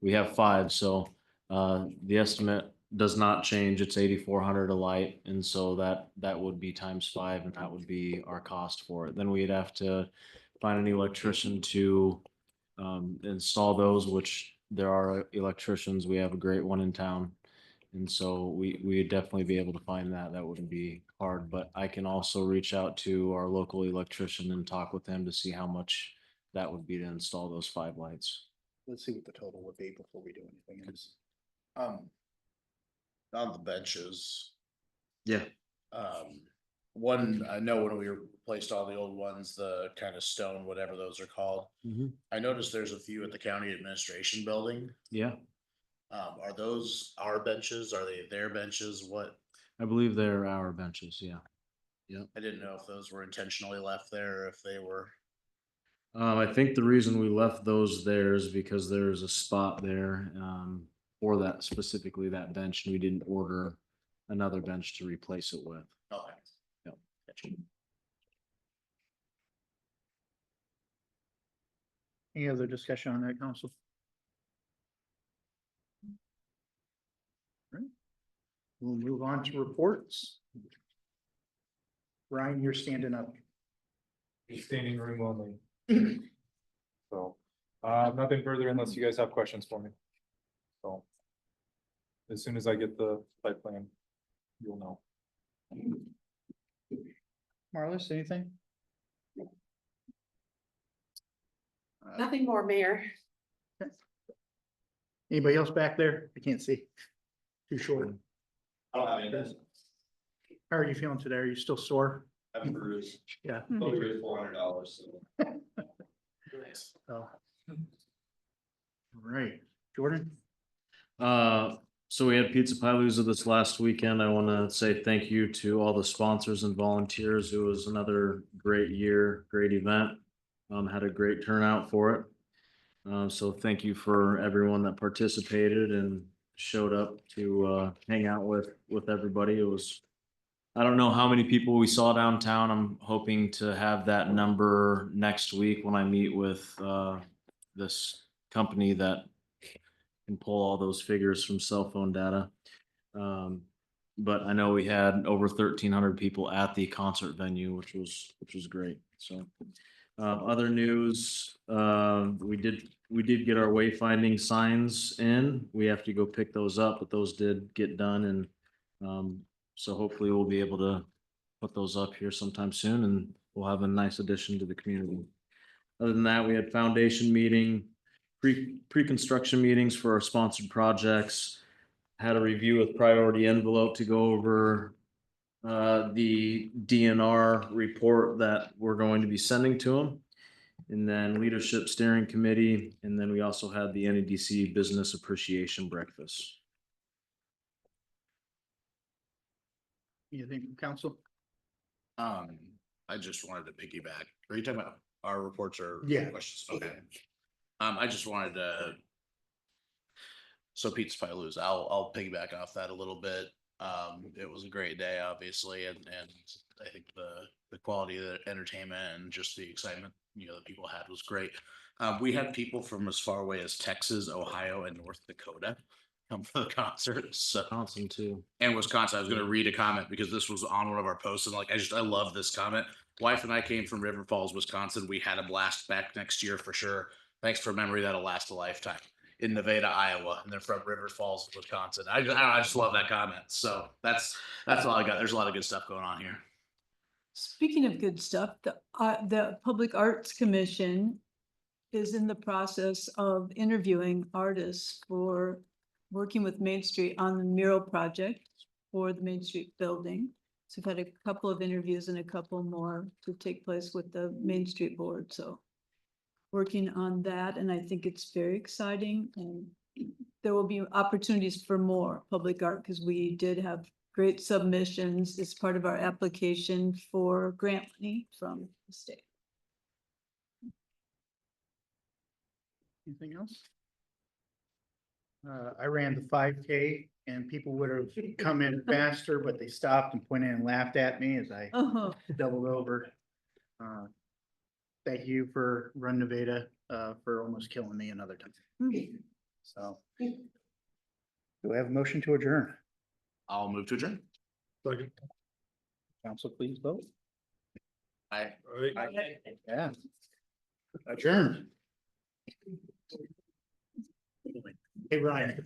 Speaker 12: we have 5, so the estimate does not change. It's 8,400 a light, and so that would be times 5, and that would be our cost for it. Then we'd have to find an electrician to install those, which there are electricians. We have a great one in town. And so we'd definitely be able to find that. That wouldn't be hard, but I can also reach out to our local electrician and talk with him to see how much that would be to install those 5 lights.
Speaker 3: Let's see what the total would be before we do anything else.
Speaker 1: On the benches,
Speaker 12: Yeah.
Speaker 1: one, I know when we replaced all the old ones, the kind of stone, whatever those are called. I noticed there's a few at the county administration building.
Speaker 12: Yeah,
Speaker 1: Are those our benches? Are they their benches? What?
Speaker 12: I believe they're our benches. Yeah. Yep.
Speaker 1: I didn't know if those were intentionally left there, or if they were.
Speaker 12: I think the reason we left those there is because there's a spot there for that, specifically that bench, and we didn't order another bench to replace it with.
Speaker 1: Okay.
Speaker 12: Yep.
Speaker 1: Gotcha.
Speaker 3: Any other discussion on that, council? Right. We'll move on to reports. Ryan, you're standing up.
Speaker 10: Standing room only. So, nothing further unless you guys have questions for me. So. As soon as I get the site plan, you'll know.
Speaker 3: Marlis, anything?
Speaker 13: Nothing more, Mayor.
Speaker 3: Anybody else back there? I can't see. Too short.
Speaker 15: I don't have anything.
Speaker 3: How are you feeling today? Are you still sore?
Speaker 15: I'm bruised.
Speaker 3: Yeah.
Speaker 15: $400, so.
Speaker 3: Oh. All right, Jordan?
Speaker 12: So we had Pizza Palooza this last weekend. I want to say thank you to all the sponsors and volunteers. It was another great year, great event. Had a great turnout for it. So thank you for everyone that participated and showed up to hang out with everybody. It was, I don't know how many people we saw downtown. I'm hoping to have that number next week when I meet with this company that can pull all those figures from cell phone data. But I know we had over 1,300 people at the concert venue, which was great. So other news, we did get our wayfinding signs in. We have to go pick those up, but those did get done, and so hopefully we'll be able to put those up here sometime soon, and we'll have a nice addition to the community. Other than that, we had foundation meeting, pre-construction meetings for our sponsored projects, had a review with Priority Envelope to go over the DNR report that we're going to be sending to them. And then Leadership Steering Committee, and then we also had the NEDC Business Appreciation Breakfast.
Speaker 3: Anything from council?
Speaker 1: I just wanted to piggyback. Are you talking about our reports or?
Speaker 3: Yeah.
Speaker 1: Questions? Okay. I just wanted to. So Pizza Pie Lose, I'll piggyback off that a little bit. It was a great day, obviously, and I think the quality of the entertainment and just the excitement, that people had was great. We had people from as far away as Texas, Ohio, and North Dakota come for the concert. So
Speaker 12: Wisconsin too.
Speaker 1: And Wisconsin, I was gonna read a comment because this was on one of our posts and I love this comment. Wife and I came from River Falls, Wisconsin. We had a blast back next year for sure. Thanks for a memory that'll last a lifetime. In Nevada, Iowa, and they're from River Falls, Wisconsin. I just love that comment. So that's all I got. There's a lot of good stuff going on here.
Speaker 7: Speaking of good stuff, the Public Arts Commission is in the process of interviewing artists for working with Main Street on the mural project for the Main Street building. So we've had a couple of interviews and a couple more to take place with the Main Street board, so working on that, and I think it's very exciting, and there will be opportunities for more public art because we did have great submissions as part of our application for grant money from the state.
Speaker 3: Anything else? I ran the 5K and people would have come in faster, but they stopped and pointed and laughed at me as I doubled over. Thank you for Run Nevada, for almost killing me another time. So. Do I have a motion to adjourn?
Speaker 1: I'll move to adjourn.
Speaker 8: Second.
Speaker 3: Council, please vote.
Speaker 1: Aye.
Speaker 3: Yeah. Adjourned. Hey, Ryan.